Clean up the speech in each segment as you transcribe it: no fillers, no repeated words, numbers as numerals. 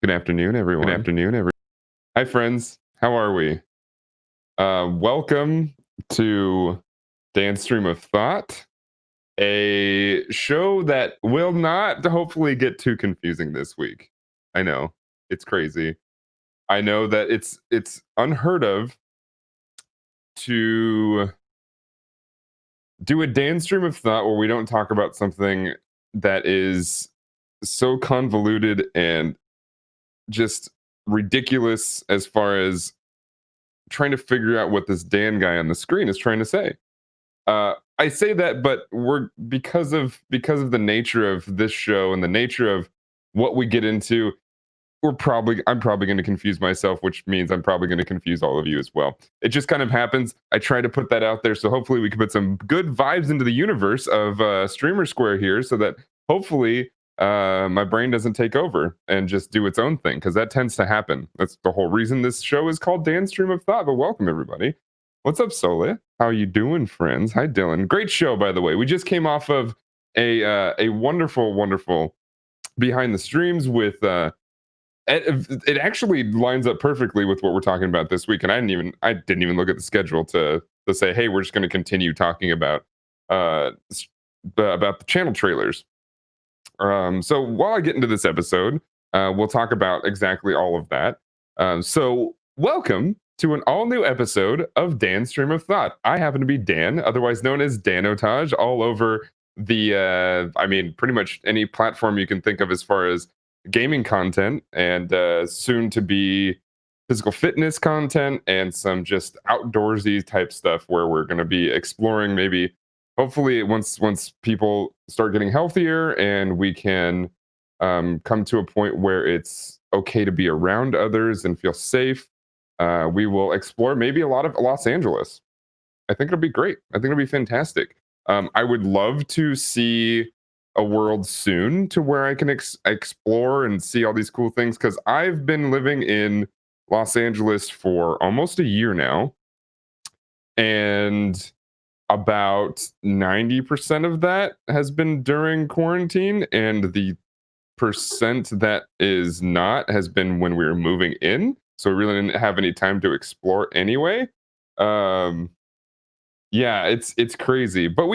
Good afternoon, Good everyone. afternoon, everyone. Hi, friends. How are we? Welcome to Dan's Stream of Thought, a show that will not hopefully get too confusing this week. I know it's crazy. I know that it's unheard of to do a Dan Stream of Thought where we don't talk about something that is so convoluted and just ridiculous as far as trying to figure out what this Dan guy on the screen is trying to say. I say that, but we're because of the nature of this show and the nature of what we get into. I'm probably going to confuse myself, which means I'm probably going to confuse all of you as well. It just kind of happens. I try to put that out there, so hopefully we can put some good vibes into the universe of Streamer Square here, so that hopefully my brain doesn't take over and just do its own thing, because that tends to happen. That's the whole reason this show is called Dan Stream of Thought. But welcome everybody. What's up, Sole? How you doing, friends? Hi, Dylan. Great show, by the way. We just came off of a wonderful, wonderful behind the streams with it actually lines up perfectly with what we're talking about this week, and I didn't even look at the schedule to say, hey, we're just going to continue talking about about the channel trailers. So while I get into this episode, we'll talk about exactly all of that. So welcome to an all new episode of Dan's Stream of Thought. I happen to be Dan, otherwise known as Dan Otage, all over pretty much any platform you can think of as far as gaming content, and soon to be physical fitness content and some just outdoorsy type stuff where we're going to be exploring, maybe hopefully once people start getting healthier and we can come to a point where it's okay to be around others and feel safe, we will explore maybe a lot of Los Angeles. I think it'll be great. I think it'll be fantastic. I would love to see a world soon to where I can explore and see all these cool things, because I've been living in Los Angeles for almost a year now, and about 90% of that has been during quarantine, and the percent that is not has been when we were moving in. So we really didn't have any time to explore anyway. Um, yeah, it's crazy. But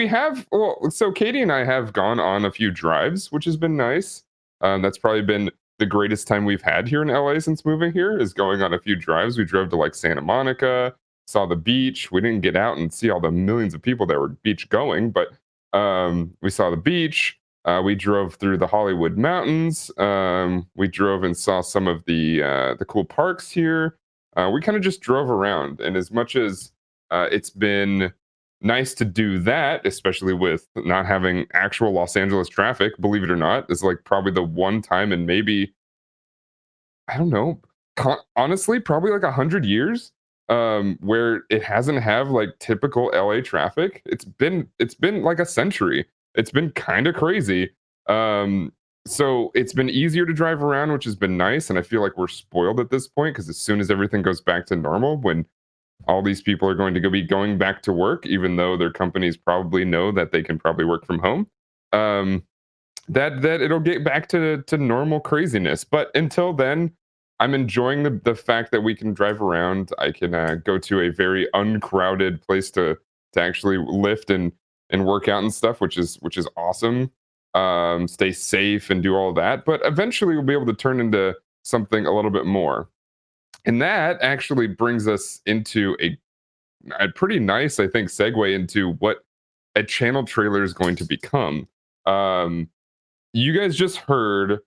so Katie and I have gone on a few drives, which has been nice. That's probably been the greatest time we've had here in LA since moving here, is going on a few drives. We drove to like Santa Monica, saw the beach. We didn't get out and see all the millions of people that were beach going, but we saw the beach. We drove through the Hollywood Mountains. We drove and saw some of the cool parks here. We kind of just drove around, and as much as it's been nice to do that, especially with not having actual Los Angeles traffic, believe it or not. It's like probably the one time in maybe, I don't know, honestly, probably like 100 years, where it hasn't have like typical LA traffic. It's been like a century. It's been kind of crazy. Um, so it's been easier to drive around, which has been nice. And I feel like we're spoiled at this point, because as soon as everything goes back to normal, when all these people are going to be going back to work, even though their companies probably know that they can probably work from home. Um, that it'll get back to normal craziness. But until then, I'm enjoying the fact that we can drive around. I can go to a very uncrowded place to actually lift and work out and stuff, which is awesome. Stay safe and do all that. But eventually, we'll be able to turn into something a little bit more. And that actually brings us into a pretty nice, I think, segue into what a channel trailer is going to become. Um, you guys just heard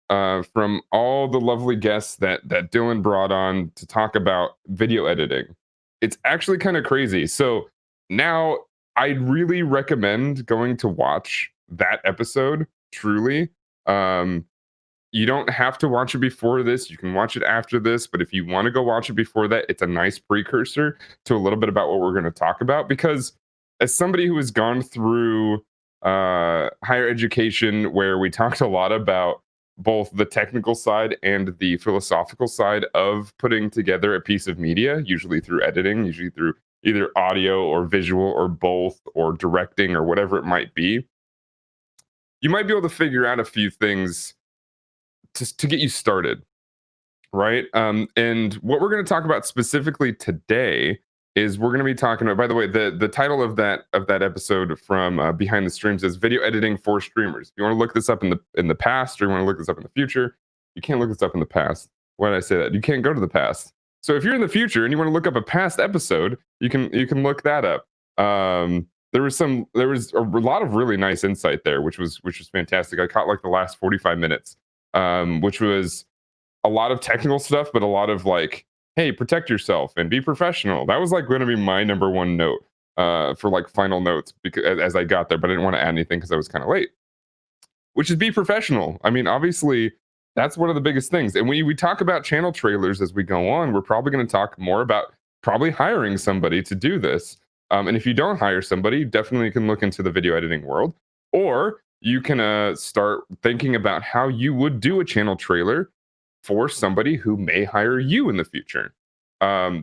from all the lovely guests that Dylan brought on to talk about video editing. It's actually kind of crazy. So now I really recommend going to watch that episode. Truly, um, you don't have to watch it before this. You can watch it after this. But if you want to go watch it before that, it's a nice precursor to a little bit about what we're going to talk about. Because as somebody who has gone through higher education, where we talked a lot about both the technical side and the philosophical side of putting together a piece of media, usually through editing, usually through either audio or visual or both, or directing or whatever it might be, you might be able to figure out a few things to get you started. right? And what we're going to talk about specifically today is we're going to be talking about. By the way, the title of that episode from Behind the Streams is "Video Editing for Streamers." If you want to look this up in the past, or you want to look this up in the future, you can't look this up in the past. Why did I say that? You can't go to the past. So if you're in the future and you want to look up a past episode, you can look that up. There was a lot of really nice insight there, which was fantastic. I caught like the last 45 minutes, which was a lot of technical stuff, but a lot of like, hey, protect yourself and be professional. That was like going to be my number one note for like final notes because as I got there, but I didn't want to add anything because I was kind of late. Which is be professional. I mean, obviously, that's one of the biggest things. And we talk about channel trailers as we go on. We're probably going to talk more about probably hiring somebody to do this. And if you don't hire somebody, you definitely can look into the video editing world, or you can start thinking about how you would do a channel trailer for somebody who may hire you in the future.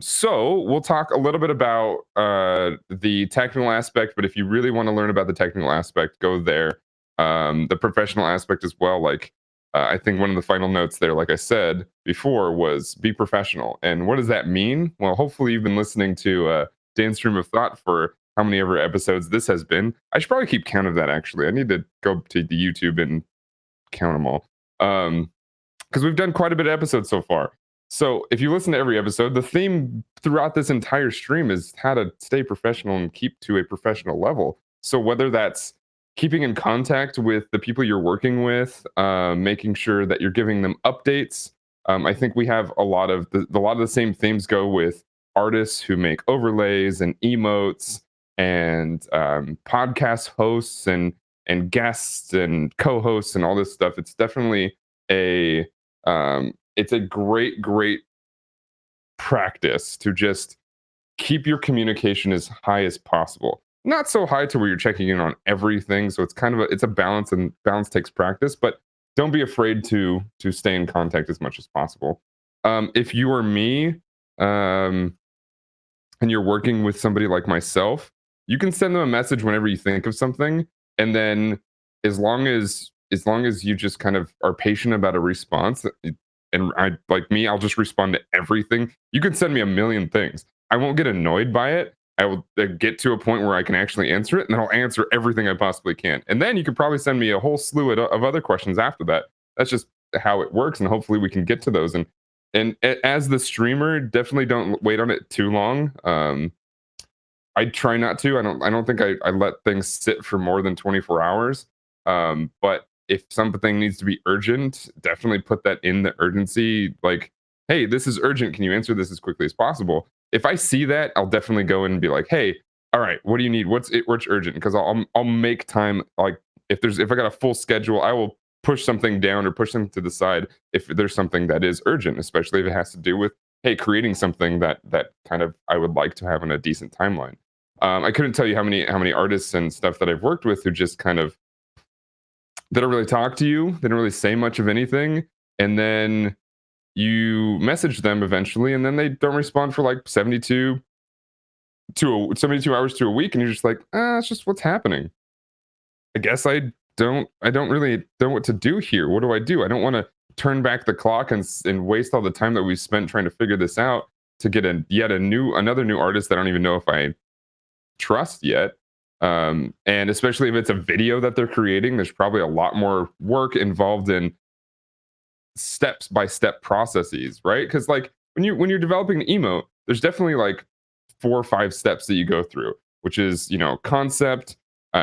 So we'll talk a little bit about the technical aspect, but if you really want to learn about the technical aspect, go there. The professional aspect as well. Like, I think one of the final notes there, like I said before, was be professional. And what does that mean? Well, hopefully you've been listening to Dan's Stream of Thought for how many ever episodes this has been. I should probably keep count of that, actually. I need to go to the YouTube and count them all. Because we've done quite a bit of episodes so far. So if you listen to every episode, the theme throughout this entire stream is how to stay professional and keep to a professional level. So whether that's keeping in contact with the people you're working with, making sure that you're giving them updates. I think we have a lot of the same themes go with artists who make overlays and emotes and podcast hosts and guests and co-hosts and all this stuff. It's definitely it's a great practice to just keep your communication as high as possible. Not so high to where you're checking in on everything. So it's kind of it's a balance, and balance takes practice. But don't be afraid to stay in contact as much as possible. If you are me, and you're working with somebody like myself, you can send them a message whenever you think of something, and then as long as you just kind of are patient about a response, and I like me, I'll just respond to everything. You can send me a million things. I won't get annoyed by it. I will get to a point where I can actually answer it, and then I'll answer everything I possibly can. And then you could probably send me a whole slew of other questions after that. That's just how it works, and hopefully we can get to those. And as the streamer, definitely don't wait on it too long. I try not to. I don't think I let things sit for more than 24 hours. But if something needs to be urgent, definitely put that in the urgency. Like, hey, this is urgent. Can you answer this as quickly as possible? If I see that, I'll definitely go in and be like, hey, all right, what do you need? What's urgent? Because I'll make time. Like if I got a full schedule, I will push something down or push something to the side if there's something that is urgent, especially if it has to do with, hey, creating something that kind of I would like to have in a decent timeline. I couldn't tell you how many artists and stuff that I've worked with who just kind of, they don't really talk to you. They don't really say much of anything. And then you message them eventually, and then they don't respond for like 72 hours to a week. And you're just like, it's just what's happening. I guess I don't really know what to do here. What do I do? I don't want to turn back the clock and waste all the time that we spent trying to figure this out to get another new artist that I don't even know if I trust yet. And especially if it's a video that they're creating, there's probably a lot more work involved in steps by step processes, right? Because like when you're developing an emote, there's definitely like 4 or 5 steps that you go through, which is concept,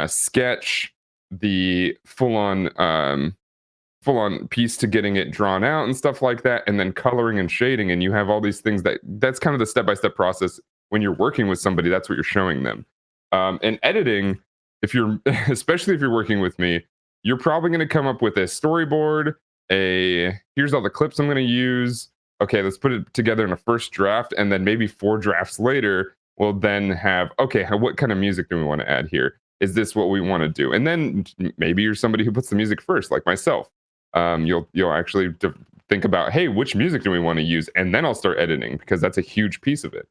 sketch, the full on piece to getting it drawn out and stuff like that, and then coloring and shading, and you have all these things that's kind of the step by step process. When you're working with somebody, that's what you're showing them. And editing, if you're especially if you're working with me, you're probably going to come up with a storyboard. Here's all the clips I'm going to use. Okay, let's put it together in a first draft, and then maybe 4 drafts later, we'll then have, okay, what kind of music do we want to add here? Is this what we want to do? And then maybe you're somebody who puts the music first, like myself. You'll actually think about, hey, which music do we want to use? And then I'll start editing, because that's a huge piece of it.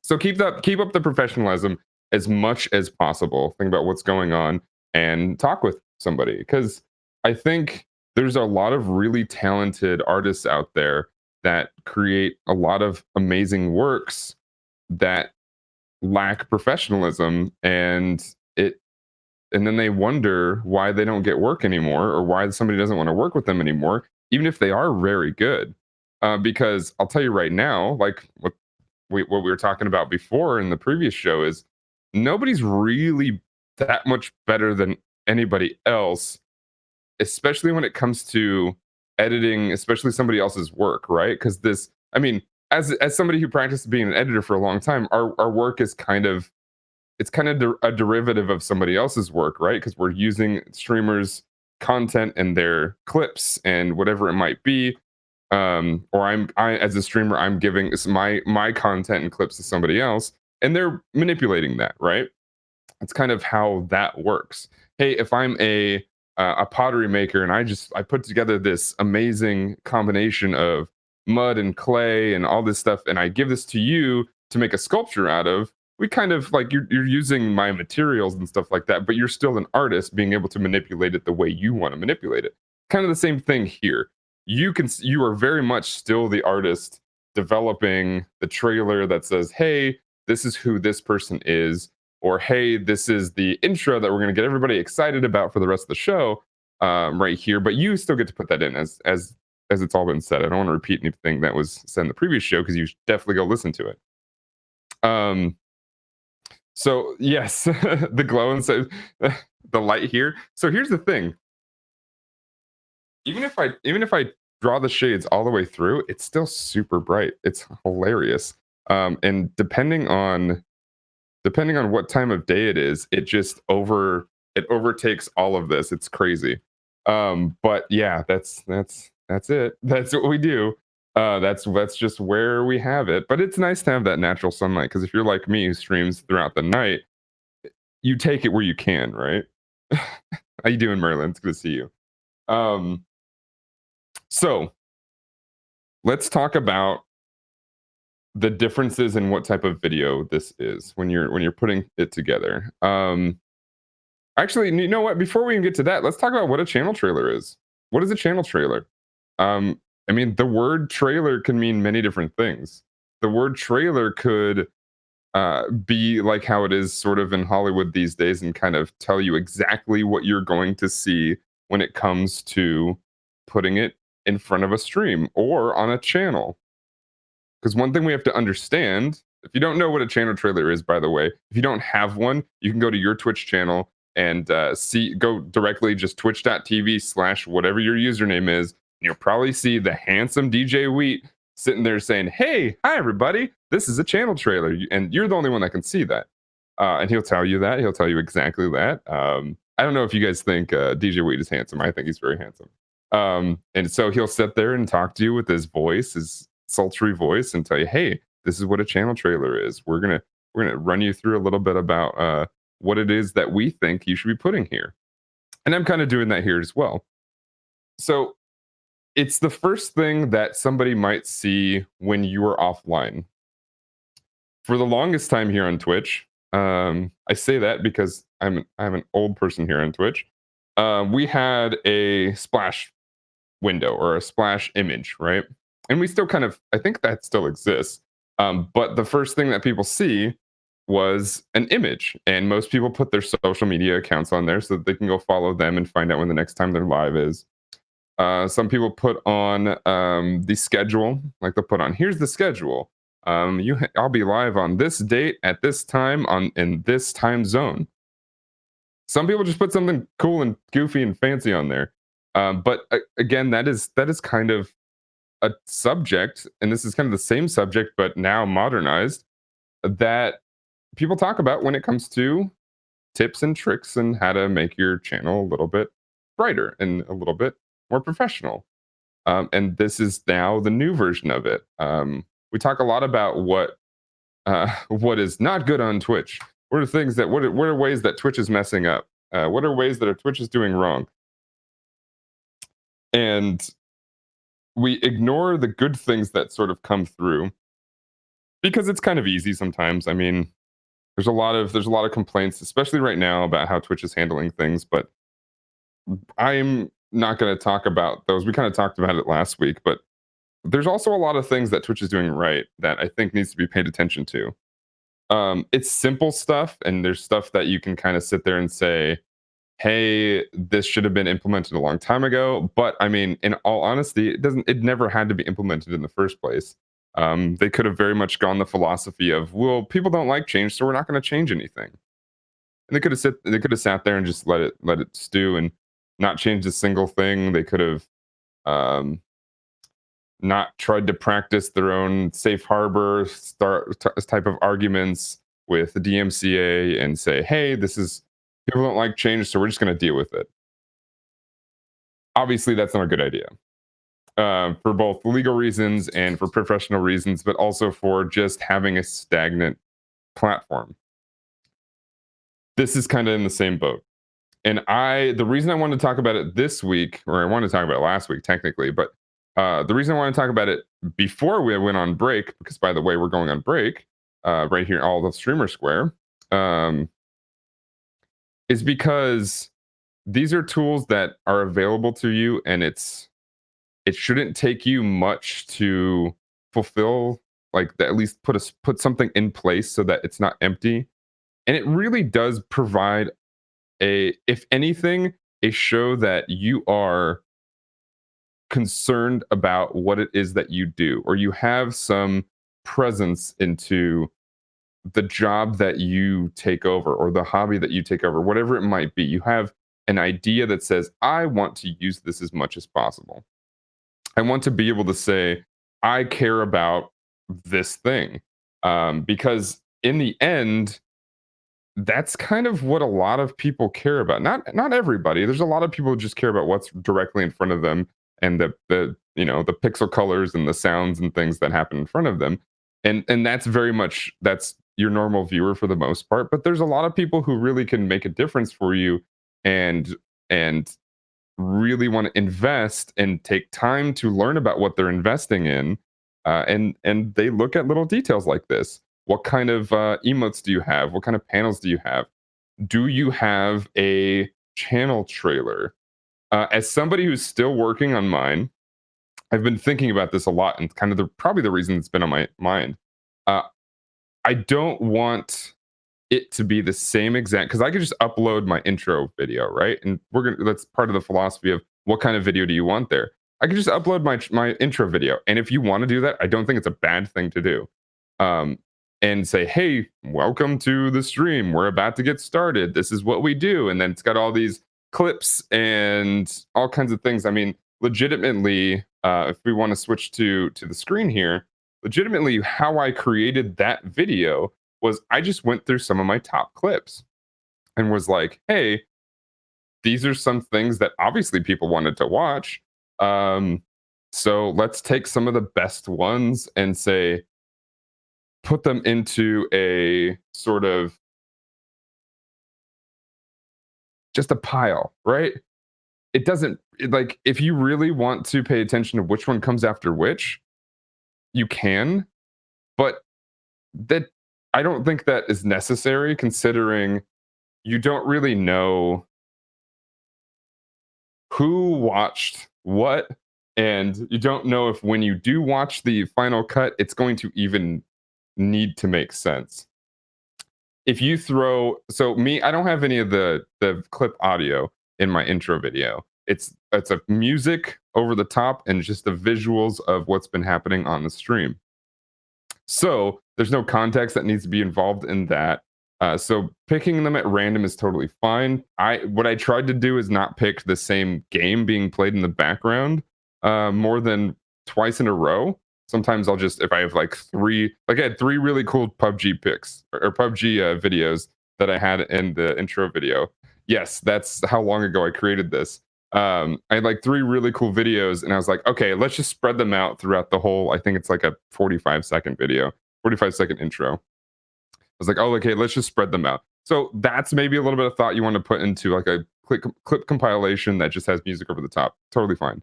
So keep up the professionalism as much as possible. Think about what's going on and talk with somebody, because I think there's a lot of really talented artists out there that create a lot of amazing works that lack professionalism, and then they wonder why they don't get work anymore, or why somebody doesn't want to work with them anymore, even if they are very good. Because I'll tell you right now, like what we were talking about before in the previous show, is nobody's really that much better than anybody else, especially when it comes to editing, especially somebody else's work, right? Because I mean, as somebody who practiced being an editor for a long time, our work is kind of a derivative of somebody else's work, right? Because we're using streamers' content and their clips and whatever it might be. Or I as a streamer, I'm giving my content and clips to somebody else, and they're manipulating that, right? It's kind of how that works. Hey, if I'm a pottery maker and I put together this amazing combination of mud and clay and all this stuff, and I give this to you to make a sculpture out of, we kind of like you're using my materials and stuff like that, but you're still an artist being able to manipulate it the way you want to manipulate it. Kind of the same thing here. You are very much still the artist developing the trailer that says, hey, this is who this person is, or hey, this is the intro that we're going to get everybody excited about for the rest of the show, right here. But you still get to put that in as it's all been said. I don't want to repeat anything that was said in the previous show, because you should definitely go listen to it. So yes, the glow and so the light here. So here's the thing. Even if I draw the shades all the way through, it's still super bright. It's hilarious. And depending on what time of day it is, it overtakes all of this. It's crazy. But yeah, that's it. That's what we do. That's just where we have it. But it's nice to have that natural sunlight, because if you're like me who streams throughout the night, you take it where you can, right? How you doing, Merlin? It's good to see you. Um, so let's talk about the differences in what type of video this is when you're putting it together. Actually, you know what? Before we even get to that, let's talk about what a channel trailer is. What is a channel trailer? I mean, the word trailer can mean many different things. The word trailer could be like how it is sort of in Hollywood these days, and kind of tell you exactly what you're going to see when it comes to putting it in front of a stream or on a channel. Because one thing we have to understand, if you don't know what a channel trailer is, by the way, if you don't have one, you can go to your Twitch channel and go directly just twitch.tv/ whatever your username is. And you'll probably see the handsome DJ Wheat sitting there saying, hey, hi, everybody. This is a channel trailer. And you're the only one that can see that. And he'll tell you that. He'll tell you exactly that. I don't know if you guys think DJ Wheat is handsome. I think he's very handsome. And so he'll sit there and talk to you with his voice, his sultry voice, and tell you, hey, this is what a channel trailer is. We're gonna run you through a little bit about what it is that we think you should be putting here. And I'm kind of doing that here as well. So it's the first thing that somebody might see when you are offline. For the longest time here on Twitch, I say that because I'm an old person here on Twitch. We had a splash window or a splash image, right? And we still kind of, I think that still exists. But the first thing that people see was an image, and most people put their social media accounts on there so that they can go follow them and find out when the next time they're live is. Some people put on the schedule, like they'll put on, here's the schedule. I'll be live on this date at this time in this time zone. Some people just put something cool and goofy and fancy on there. But again, that is kind of a subject, and this is kind of the same subject, but now modernized, that people talk about when it comes to tips and tricks and how to make your channel a little bit brighter and a little bit more professional. And this is now the new version of it. We talk a lot about what is not good on Twitch. What are things that what are ways that Twitch is messing up? What are ways that Twitch is doing wrong? And we ignore the good things that sort of come through, because it's kind of easy sometimes. I mean, there's a lot of complaints, especially right now, about how Twitch is handling things, but I'm not going to talk about those. We kind of talked about it last week, but there's also a lot of things that Twitch is doing right that I think needs to be paid attention to. It's simple stuff, and there's stuff that you can kind of sit there and say, "Hey, this should have been implemented a long time ago." But I mean, in all honesty, it never had to be implemented in the first place. They could have very much gone the philosophy of, "Well, people don't like change, so we're not going to change anything." And they could have sat there and just let it stew and not change a single thing. They could have um, not tried to practice their own safe harbor type of arguments with the DMCA and say, "Hey, this is people don't like change, so we're just going to deal with it." Obviously, that's not a good idea for both legal reasons and for professional reasons, but also for just having a stagnant platform. This is kind of in the same boat. And the reason I wanted to talk about it this week, or I wanted to talk about it last week technically, but the reason I want to talk about it before we went on break, because by the way, we're going on break right here, all the streamer square, um, is because these are tools that are available to you, and it shouldn't take you much to fulfill, like at least put something in place so that it's not empty. And it really does provide if anything, a show that you are concerned about what it is that you do, or you have some presence into the job that you take over or the hobby that you take over, whatever it might be. You have an idea that says, I want to use this as much as possible. I want to be able to say, I care about this thing. Because in the end, that's kind of what a lot of people care about. Not everybody. There's a lot of people who just care about what's directly in front of them and the the pixel colors and the sounds and things that happen in front of them. And that's very much that's your normal viewer for the most part. But there's a lot of people who really can make a difference for you and really want to invest and take time to learn about what they're investing in. And they look at little details like this. What kind of emotes do you have? What kind of panels do you have? Do you have a channel trailer? As somebody who's still working on mine, I've been thinking about this a lot, and kind of probably the reason it's been on my mind. Uh, I don't want it to be the same exact, because I could just upload my intro video, right? And that's part of the philosophy of what kind of video do you want there. I could just upload my intro video, and if you want to do that, I don't think it's a bad thing to do. Um, and say, hey, welcome to the stream. We're about to get started. This is what we do. And then it's got all these clips and all kinds of things. I mean, legitimately, if we want to switch to the screen here, legitimately, how I created that video was I just went through some of my top clips and was like, hey, these are some things that obviously people wanted to watch. So let's take some of the best ones and say, put them into a sort of just a pile, right? Like, if you really want to pay attention to which one comes after which, you can, but that I don't think that is necessary, considering you don't really know who watched what, and you don't know if when you do watch the final cut, it's going to even need to make sense. If you throw so me, I don't have any of the clip audio in my intro video. It's a music over the top and just the visuals of what's been happening on the stream. So there's no context that needs to be involved in that. So picking them at random is totally fine. What I tried to do is not pick the same game being played in the background more than twice in a row. Sometimes I'll just, if I have like I had three really cool PUBG picks or PUBG videos that I had in the intro video. Yes, that's how long ago I created this. I had like three really cool videos, and I was like, okay, let's just spread them out throughout the whole. I think it's like a 45-second video, 45-second intro. I was like, oh, okay, let's just spread them out. So that's maybe a little bit of thought you want to put into like a clip compilation that just has music over the top. Totally fine.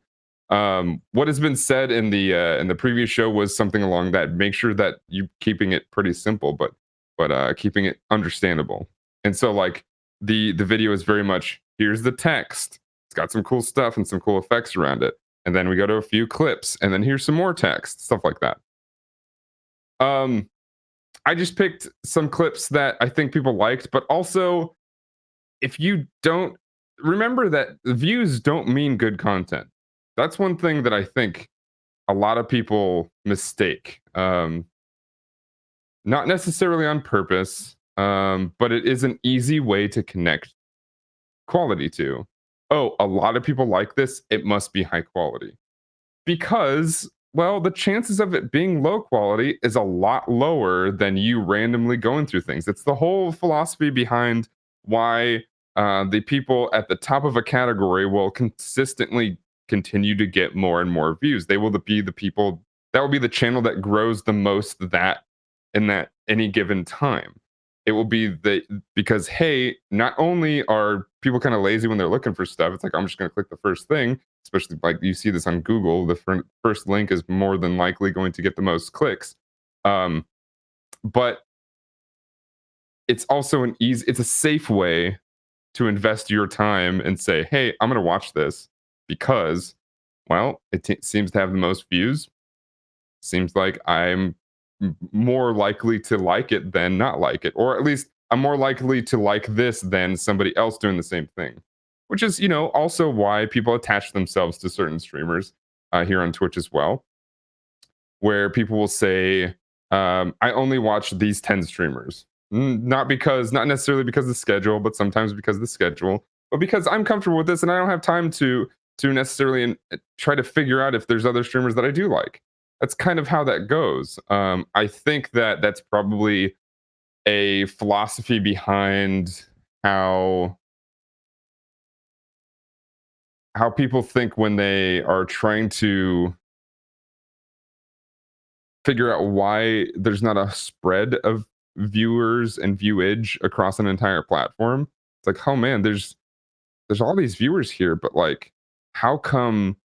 What has been said in the previous show was something along that. Make sure that you keeping it pretty simple, but keeping it understandable. And so like the video is very much, here's the text. It's got some cool stuff and some cool effects around it. and then we go to a few clips, and then here's some more text, stuff like that. Um, I just picked some clips that I think people liked, but also if you don't remember that views don't mean good content. That's one thing that I think a lot of people mistake. Not necessarily on purpose, but it is an easy way to connect quality to. Oh, a lot of people like this. It must be high quality. Because, well, the chances of it being low quality is a lot lower than you randomly going through things. It's the whole philosophy behind why the people at the top of a category will consistently continue to get more and more views. They will be the people that will be the channel that grows the most that in that any given time. It will be the because hey, not only are people kind of lazy when they're looking for stuff, it's like I'm just going to click the first thing, especially like you see this on Google, the first link is more than likely going to get the most clicks. Um, but it's also it's a safe way to invest your time and say, hey, I'm going to watch this because, well, seems to have the most views. Seems like I'm more likely to like it than not like it, or at least I'm more likely to like this than somebody else doing the same thing, which is, also why people attach themselves to certain streamers here on Twitch as well, where people will say, I only watch these 10 streamers. Not necessarily because of the schedule, but sometimes because of the schedule, but because I'm comfortable with this and I don't have time to necessarily try to figure out if there's other streamers that I do like. That's kind of how that goes. I think that that's probably a philosophy behind how people think when they are trying to figure out why there's not a spread of viewers and viewage across an entire platform. It's like, oh man, there's all these viewers here, but like, how come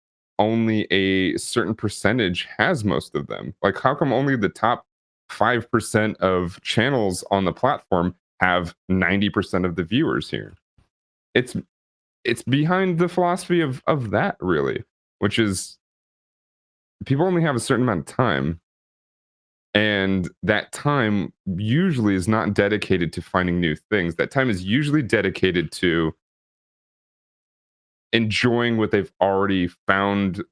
only a certain percentage has most of them? Like, how come only the top 5% of channels on the platform have 90% of the viewers here? It's it's behind the philosophy of that really, which is people only have a certain amount of time, and that time usually is not dedicated to finding new things. That time is usually dedicated to enjoying what they've already found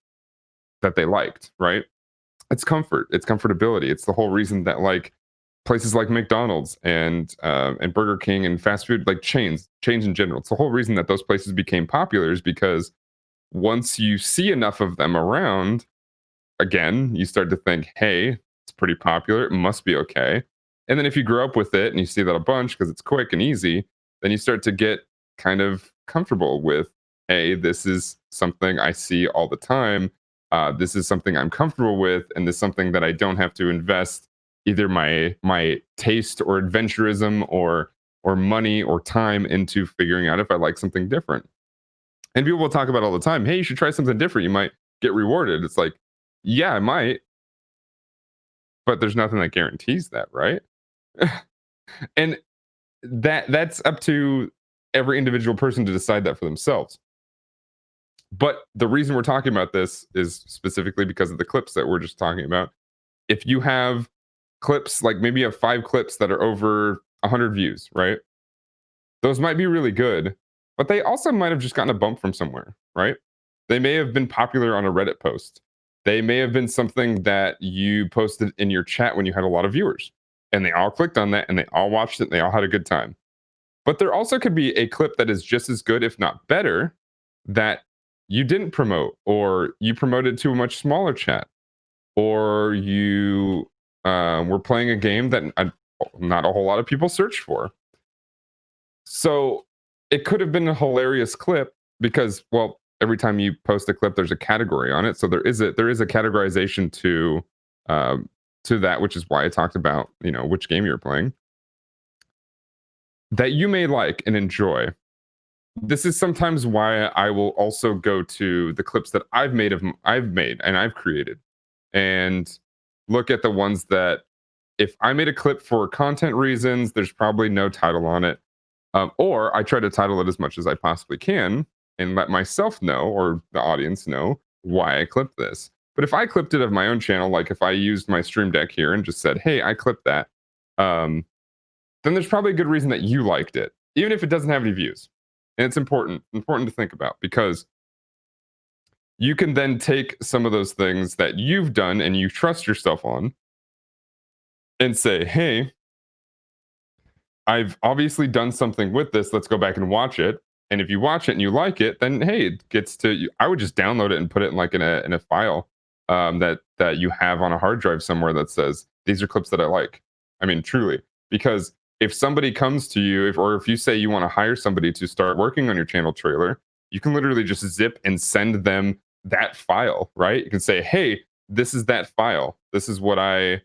that they liked, right? It's comfort, it's comfortability. It's the whole reason that like places like McDonald's and Burger King and fast food like chains in general. It's the whole reason that those places became popular is because once you see enough of them around, again, you start to think, hey, it's pretty popular. It must be okay. And then if you grow up with it and you see that a bunch because it's quick and easy, then you start to get kind of comfortable with, hey, this is something I see all the time. This is something I'm comfortable with, and this is something that I don't have to invest either my taste or adventurism or money or time into figuring out if I like something different. And people will talk about all the time, hey, you should try something different. You might get rewarded. It's like, yeah, I might, but there's nothing that guarantees that, right? And that's up to every individual person to decide that for themselves. But the reason we're talking about this is specifically because of the clips that we're just talking about. If you have clips, like maybe you have 5 clips that are over 100 views, right? Those might be really good, but they also might have just gotten a bump from somewhere, right? They may have been popular on a Reddit post. They may have been something that you posted in your chat when you had a lot of viewers, and they all clicked on that and they all watched it and they all had a good time. But there also could be a clip that is just as good, if not better, that you didn't promote, or you promoted to a much smaller chat, or you were playing a game that not a whole lot of people searched for. So it could have been a hilarious clip because, well, every time you post a clip, there's a category on it. So there is a categorization to that, which is why I talked about which game you're playing that you may like and enjoy. This is sometimes why I will also go to the clips that I've made and I've created, and look at the ones that if I made a clip for content reasons, there's probably no title on it. Or I try to title it as much as I possibly can and let myself know or the audience know why I clipped this. But if I clipped it of my own channel, like if I used my Stream Deck here and just said, "Hey, I clipped that," um, then there's probably a good reason that you liked it, even if it doesn't have any views. And it's important to think about because you can then take some of those things that you've done and you trust yourself on and say, "Hey, I've obviously done something with this. Let's go back and watch it." And if you watch it and you like it, then hey, it gets to. I would just download it and put it in like in a file that you have on a hard drive somewhere that says these are clips that I like. I mean, truly, because if somebody comes to you, or if you say you want to hire somebody to start working on your channel trailer, you can literally just zip and send them that file. Right? You can say, hey, this is that file. This is what I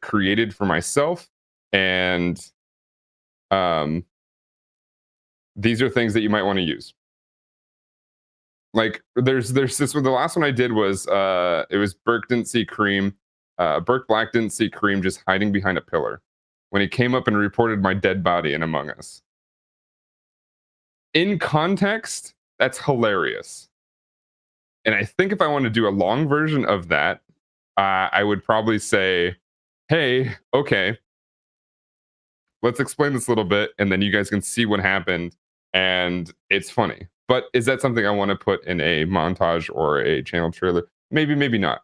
created for myself, and um, these are things that you might want to use. Like there's this one. The last one I did was it was Burke didn't see Cream. Burke Black didn't see Cream just hiding behind a pillar when he came up and reported my dead body in Among Us. In context, that's hilarious. And I think if I want to do a long version of that, I would probably say, "Hey, okay, let's explain this a little bit and then you guys can see what happened, and it's funny." But is that something I want to put in a montage or a channel trailer? Maybe, maybe not.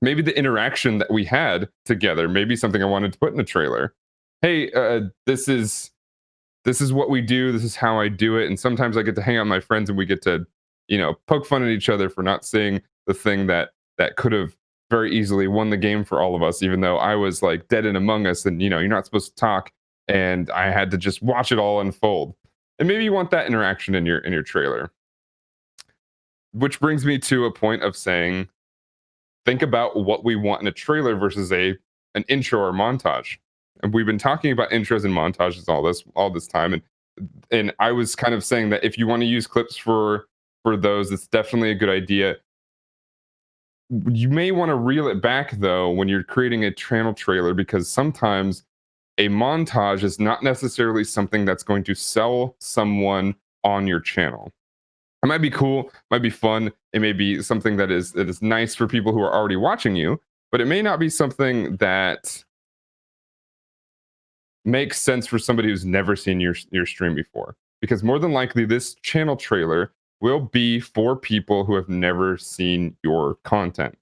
Maybe the interaction that we had together, maybe something I wanted to put in a trailer. Hey, this is what we do, this is how I do it, and sometimes I get to hang out with my friends and we get to, poke fun at each other for not seeing the thing that could have very easily won the game for all of us, even though I was like dead in Among Us, and you're not supposed to talk, and I had to just watch it all unfold. And maybe you want that interaction in your trailer. Which brings me to a point of saying, think about what we want in a trailer versus an intro or montage. And we've been talking about intros and montages all this time, and I was kind of saying that if you want to use clips for those, it's definitely a good idea. You may want to reel it back though when you're creating a channel trailer, because sometimes a montage is not necessarily something that's going to sell someone on your channel. It might be cool, might be fun, it may be something that is nice for people who are already watching you, but it may not be something that makes sense for somebody who's never seen your stream before. Because more than likely this channel trailer will be for people who have never seen your content.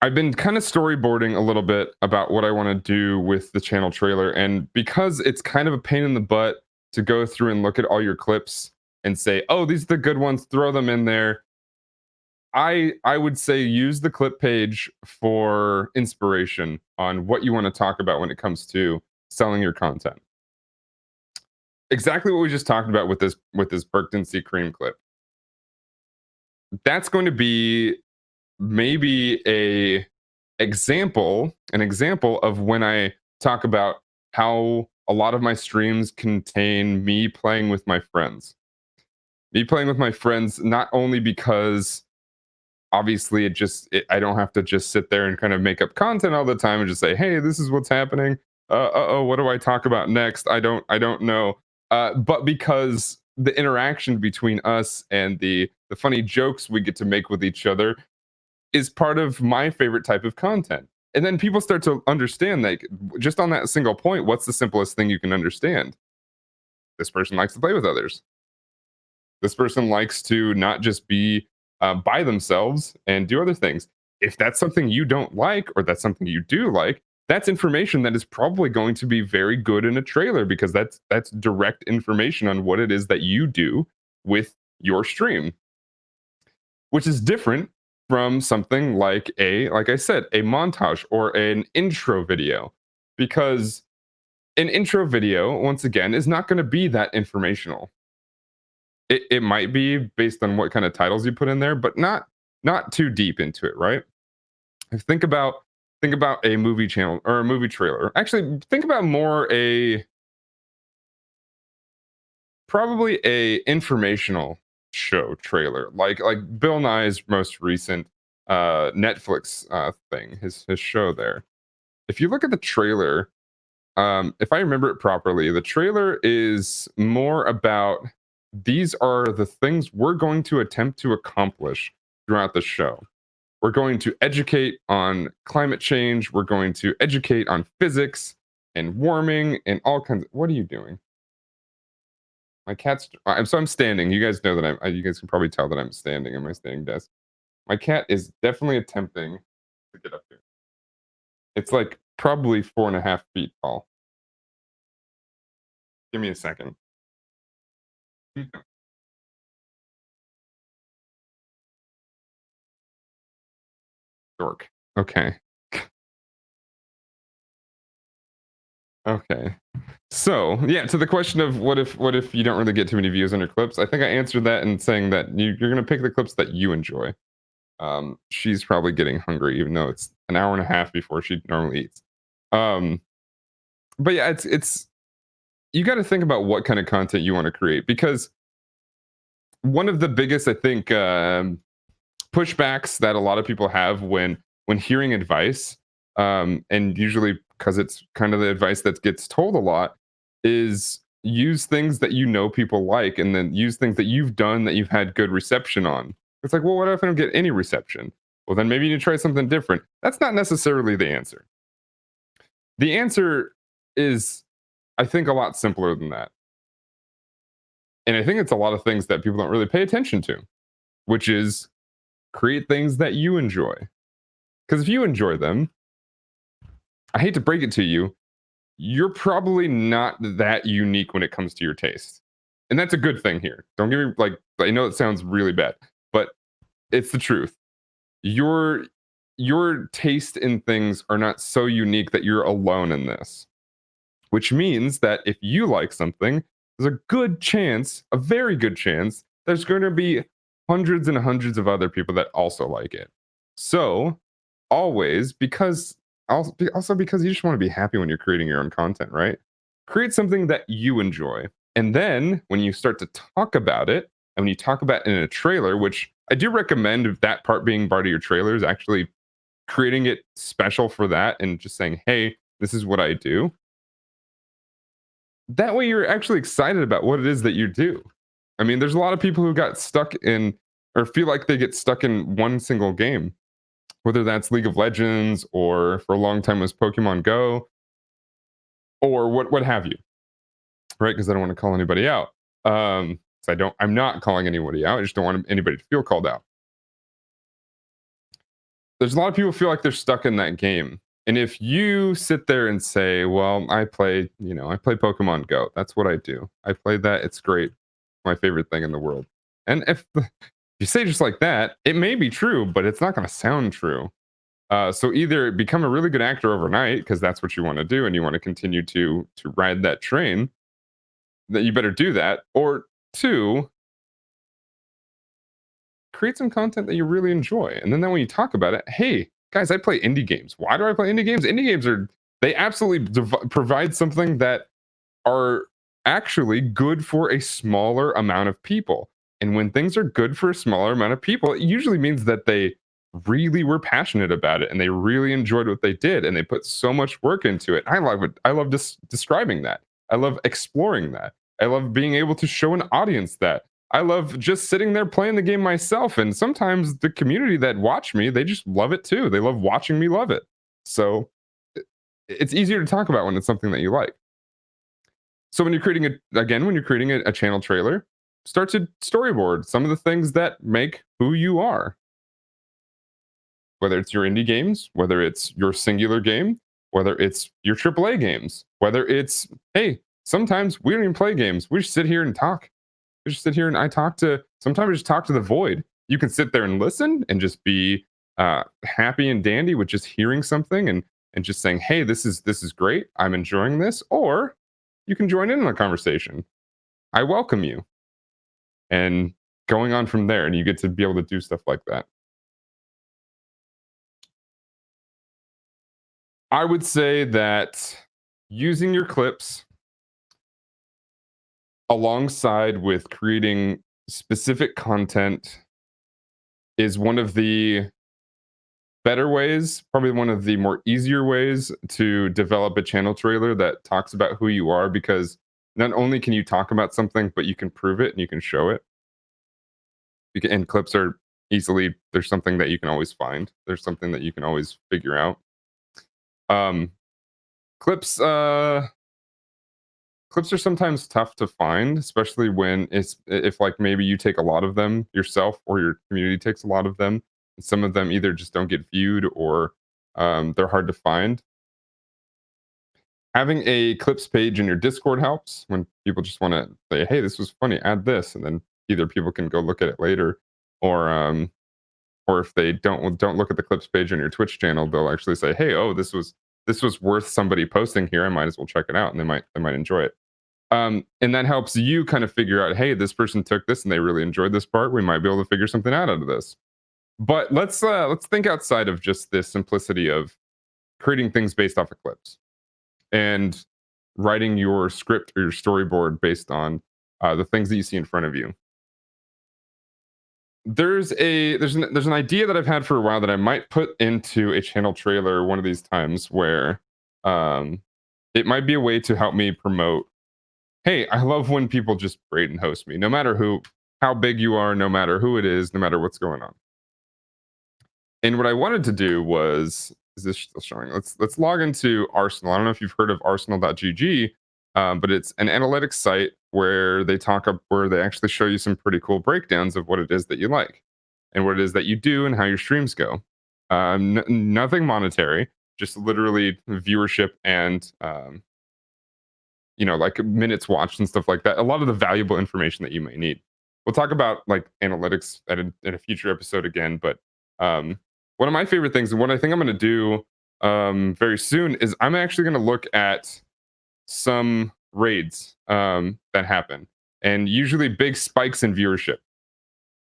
I've been kind of storyboarding a little bit about what I want to do with the channel trailer. And because it's kind of a pain in the butt to go through and look at all your clips and say, oh, these are the good ones, throw them in there. I would say use the clip page for inspiration on what you want to talk about when it comes to selling your content. Exactly what we just talked about with this Burke C Cream clip. That's going to be maybe an example of when I talk about how a lot of my streams contain me playing with my friends. Me playing with my friends, not only because obviously I don't have to just sit there and kind of make up content all the time and just say, hey, this is what's happening. Oh, what do I talk about next? I don't know. But because the interaction between us and the funny jokes we get to make with each other is part of my favorite type of content. And then people start to understand, like, just on that single point, what's the simplest thing you can understand? This person likes to play with others. This person likes to not just be by themselves and do other things. If that's something you don't like, or that's something you do like, that's information that is probably going to be very good in a trailer, because that's direct information on what it is that you do with your stream, which is different from something like I said, a montage or an intro video, because an intro video, once again, is not going to be that informational. It might be based on what kind of titles you put in there, but not too deep into it, right? Think about think about a movie channel or a movie trailer. Actually, think about more a probably a informational show trailer, like Bill Nye's most recent Netflix thing, his show there. If you look at the trailer, if I remember it properly, the trailer is more about these are the things we're going to attempt to accomplish throughout the show. We're going to educate on climate change. We're going to educate on physics and warming and all kinds of. What are you doing? My cat's. I'm standing. You guys know that you guys can probably tell that I'm standing in my standing desk. My cat is definitely attempting to get up here. It's like probably 4.5 feet tall. Give me a second. Dork. Okay. Okay. So yeah, to the question of what if you don't really get too many views on your clips, I think I answered that in saying that you're gonna pick the clips that you enjoy. She's probably getting hungry, even though it's an hour and a half before she normally eats. Um, but yeah, it's you got to think about what kind of content you want to create because one of the biggest, I think, pushbacks that a lot of people have when hearing advice, and usually because it's kind of the advice that gets told a lot, is use things that you know people like, and then use things that you've done that you've had good reception on. It's like, well, what if I don't get any reception? Well, then maybe you need to try something different. That's not necessarily the answer. The answer is, I think, a lot simpler than that. And I think it's a lot of things that people don't really pay attention to, which is create things that you enjoy. Because if you enjoy them, I hate to break it to you, you're probably not that unique when it comes to your taste. And that's a good thing here. Don't get me like I know it sounds really bad, but it's the truth. Your your taste in things are not so unique that you're alone in this. Which means that if you like something, there's a good chance, a very good chance, there's going to be hundreds and hundreds of other people that also like it. So, always, because also because you just want to be happy when you're creating your own content, right? Create something that you enjoy. And then when you start to talk about it, and when you talk about it in a trailer, which I do recommend that part being part of your trailers, actually creating it special for that and just saying, hey, this is what I do, that way you're actually excited about what it is that you do. I mean, there's a lot of people who got stuck in or feel like they get stuck in one single game, whether that's League of Legends or for a long time was Pokemon Go or what have you, right? Because I don't want to call anybody out. So I'm not calling anybody out. I just don't want anybody to feel called out. There's a lot of people feel like they're stuck in that game. And if you sit there and say, well, I play Pokemon Go. That's what I do. I play that. It's great. My favorite thing in the world. And if you say just like that, it may be true, but it's not going to sound true. So either become a really good actor overnight because that's what you want to do, and you want to continue to ride that train. That you better do that, or two, create some content that you really enjoy. And then when you talk about it, hey, guys, I play indie games. Why do I play indie games? Indie games they absolutely provide something that are actually good for a smaller amount of people. And when things are good for a smaller amount of people, it usually means that they really were passionate about it and they really enjoyed what they did and they put so much work into it. I love it. I love describing that. I love exploring that. I love being able to show an audience that. I love just sitting there playing the game myself. And sometimes the community that watch me, they just love it too. They love watching me love it. So it's easier to talk about when it's something that you like. So when you're creating when you're creating a channel trailer, start to storyboard some of the things that make who you are. Whether it's your indie games, whether it's your singular game, whether it's your AAA games, whether it's, hey, sometimes we don't even play games. We just sit here and talk. We just sit here and sometimes I just talk to the void. You can sit there and listen and just be happy and dandy with just hearing something and just saying, hey, this is great. I'm enjoying this. Or you can join in on the conversation. I welcome you. And going on from there, and you get to be able to do stuff like that. I would say that using your clips alongside with creating specific content is one of the better ways, probably one of the more easier ways to develop a channel trailer that talks about who you are because not only can you talk about something, but you can prove it and you can show it. And clips are easily, there's something that you can always find. There's something that you can always figure out. Um, clips, clips are sometimes tough to find, especially when it's if like maybe you take a lot of them yourself or your community takes a lot of them. And some of them either just don't get viewed or they're hard to find. Having a clips page in your Discord helps when people just want to say, "Hey, this was funny. Add this," and then either people can go look at it later, or or if they don't look at the clips page on your Twitch channel, they'll actually say, "Hey, oh, this was worth somebody posting here. I might as well check it out," and they might enjoy it. And that helps you kind of figure out, "Hey, this person took this and they really enjoyed this part. We might be able to figure something out of this." But let's think outside of just this simplicity of creating things based off of clips and writing your script or your storyboard based on the things that you see in front of you. There's an idea that I've had for a while that I might put into a channel trailer one of these times where um, it might be a way to help me promote. Hey, I love when people just rate and host me, no matter how big you are, no matter who it is, no matter what's going on. And what I wanted to do was, is this still showing? Let's log into Arsenal. I don't know if you've heard of Arsenal.gg, but it's an analytics site where they talk up where they actually show you some pretty cool breakdowns of what it is that you like and what it is that you do and how your streams go. Nothing monetary, just literally viewership and like minutes watched and stuff like that. A lot of the valuable information that you may need. We'll talk about like analytics at a future episode again, but one of my favorite things and what I think I'm going to do very soon is I'm actually going to look at some raids that happen and usually big spikes in viewership.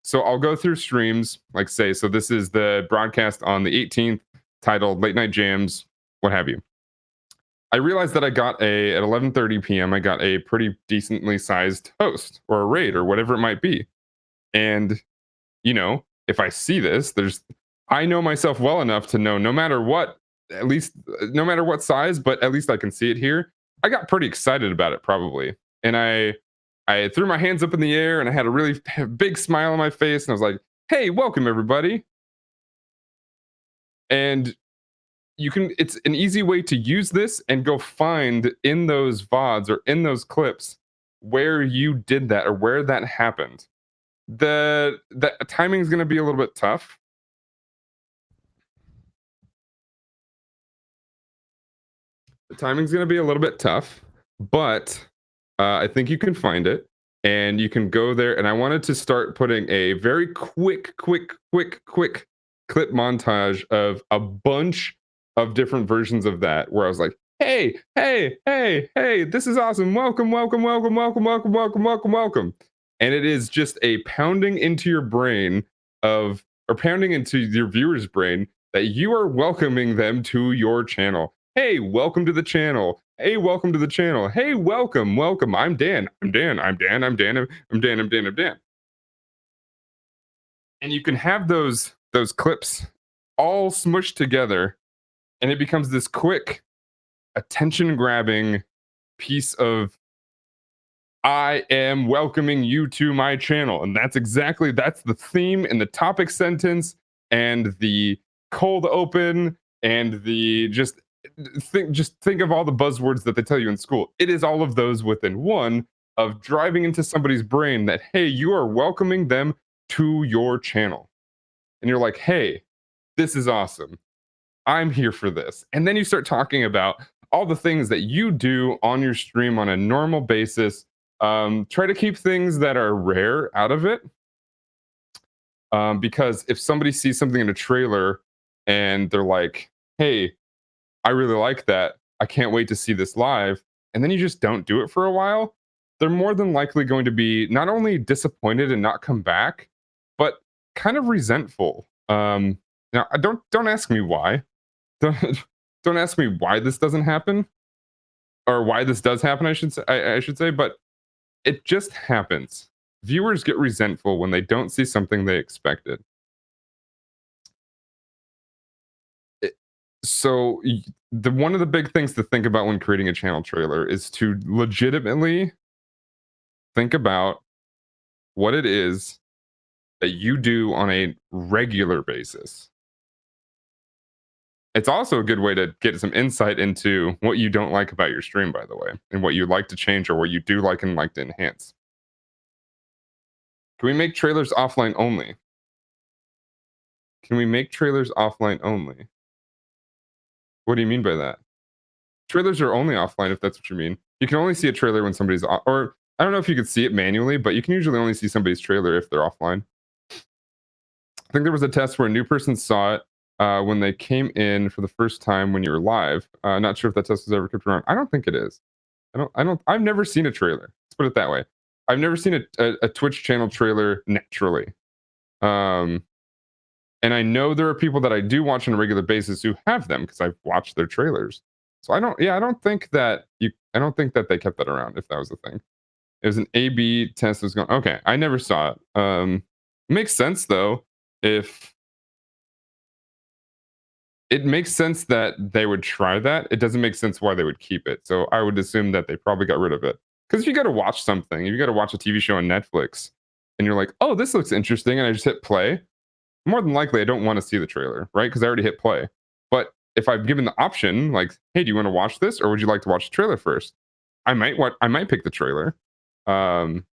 So I'll go through streams, like say, so this is the broadcast on the 18th titled Late Night Jams, what have you. I realized that I got at 11:30 p.m. I got a pretty decently sized host or a raid or whatever it might be. And if I see this, I know myself well enough to know no matter what, at least no matter what size, but at least I can see it here. I got pretty excited about it probably. And I threw my hands up in the air and I had a really big smile on my face and I was like, "Hey, welcome everybody." And it's an easy way to use this and go find in those VODs or in those clips where you did that or where that happened. The timing is going to be a little bit tough. The timing's going to be a little bit tough, but I think you can find it and you can go there. And I wanted to start putting a very quick clip montage of a bunch of different versions of that where I was like, "Hey, hey, hey, hey, this is awesome. Welcome, welcome, welcome, welcome, welcome, welcome, welcome, welcome." And it is just a pounding into your brain or pounding into your viewer's brain that you are welcoming them to your channel. "Hey, welcome to the channel. Hey, welcome to the channel. Hey, welcome, welcome. I'm Dan. I'm Dan. I'm Dan. I'm Dan. I'm Dan. I'm Dan. I'm Dan." And you can have those clips all smushed together, and it becomes this quick, attention grabbing piece of "I am welcoming you to my channel." And that's the theme and the topic sentence and the cold open and the just think of all the buzzwords that they tell you in school. It is all of those within one of driving into somebody's brain that, hey, you are welcoming them to your channel. And you're like, "Hey, this is awesome. I'm here for this." And then you start talking about all the things that you do on your stream on a normal basis. Try to keep things that are rare out of it. Because if somebody sees something in a trailer and they're like, "Hey, I really like that. I can't wait to see this live," and then you just don't do it for a while, they're more than likely going to be not only disappointed and not come back, but kind of resentful. Now, don't ask me why. Don't, don't ask me why this doesn't happen or why this does happen. I should say, but it just happens. Viewers get resentful when they don't see something they expected. It, so the one of the big things to think about when creating a channel trailer is to legitimately think about what it is that you do on a regular basis. It's also a good way to get some insight into what you don't like about your stream, by the way, and what you'd like to change or what you do like and like to enhance. Can we make trailers offline only? Can we make trailers offline only? What do you mean by that? Trailers are only offline if that's what you mean. You can only see a trailer when somebody's or I don't know if you could see it manually, but you can usually only see somebody's trailer if they're offline. I think there was a test where a new person saw it when they came in for the first time when you were live. Not sure if that test was ever kept around. I don't think it is. I've never seen a trailer. Let's put it that way. I've never seen a Twitch channel trailer naturally. Um, and I know there are people that I do watch on a regular basis who have them because I've watched their trailers. So I don't think that I don't think that they kept that around if that was the thing. It was an A/B test that was going. Okay, I never saw it. Makes sense though. If it makes sense that they would try that, it doesn't make sense why they would keep it. So I would assume that they probably got rid of it. Because if you got to watch something, if you got to watch a TV show on Netflix, and you're like, "Oh, this looks interesting," and I just hit play, more than likely I don't want to see the trailer, right? Because I already hit play. But if I've given the option, like, "Hey, do you want to watch this, or would you like to watch the trailer first?" I might pick the trailer. Um,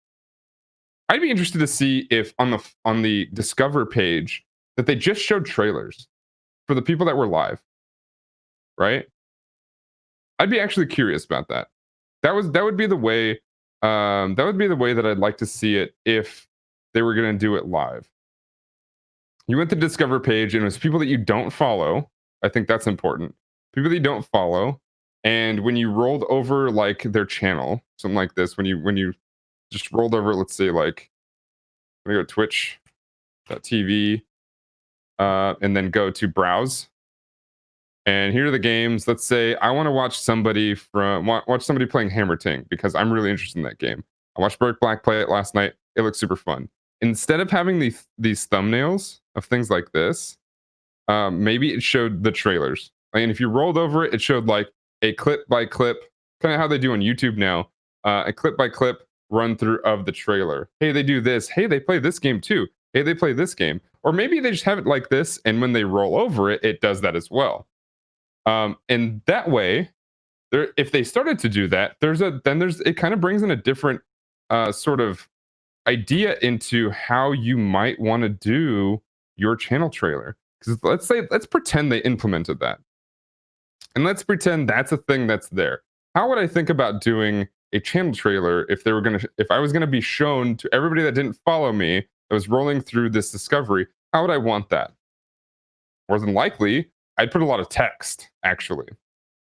I'd be interested to see if on the Discover page that they just showed trailers for the people that were live, right? I'd be actually curious about that. That would be the way. That would be the way that I'd like to see it if they were going to do it live. You went to the Discover page and it was people that you don't follow. I think that's important. People that you don't follow, and when you rolled over like their channel, something like this, when you just rolled over, let's say like let me go to Twitch.tv, and then go to browse. And here are the games. Let's say I want to watch somebody watch somebody playing Hammer Ting because I'm really interested in that game. I watched Bert Black play it last night. It looks super fun. Instead of having these thumbnails of things like this, maybe it showed the trailers. And if you rolled over it, it showed like a clip by clip, kind of how they do on YouTube now, a clip by clip run through of the trailer. Hey, they do this. Hey, they play this game too. Hey, they play this game. Or maybe they just have it like this, and when they roll over it, it does that as well. And that way, if they started to do that, it kind of brings in a different sort of idea into how you might want to do your channel trailer. Because let's pretend they implemented that, and let's pretend that's a thing that's there. How would I think about doing a channel trailer if I was gonna be shown to everybody that didn't follow me that was rolling through this discovery? How would I want that? More than likely, I'd put a lot of text, actually.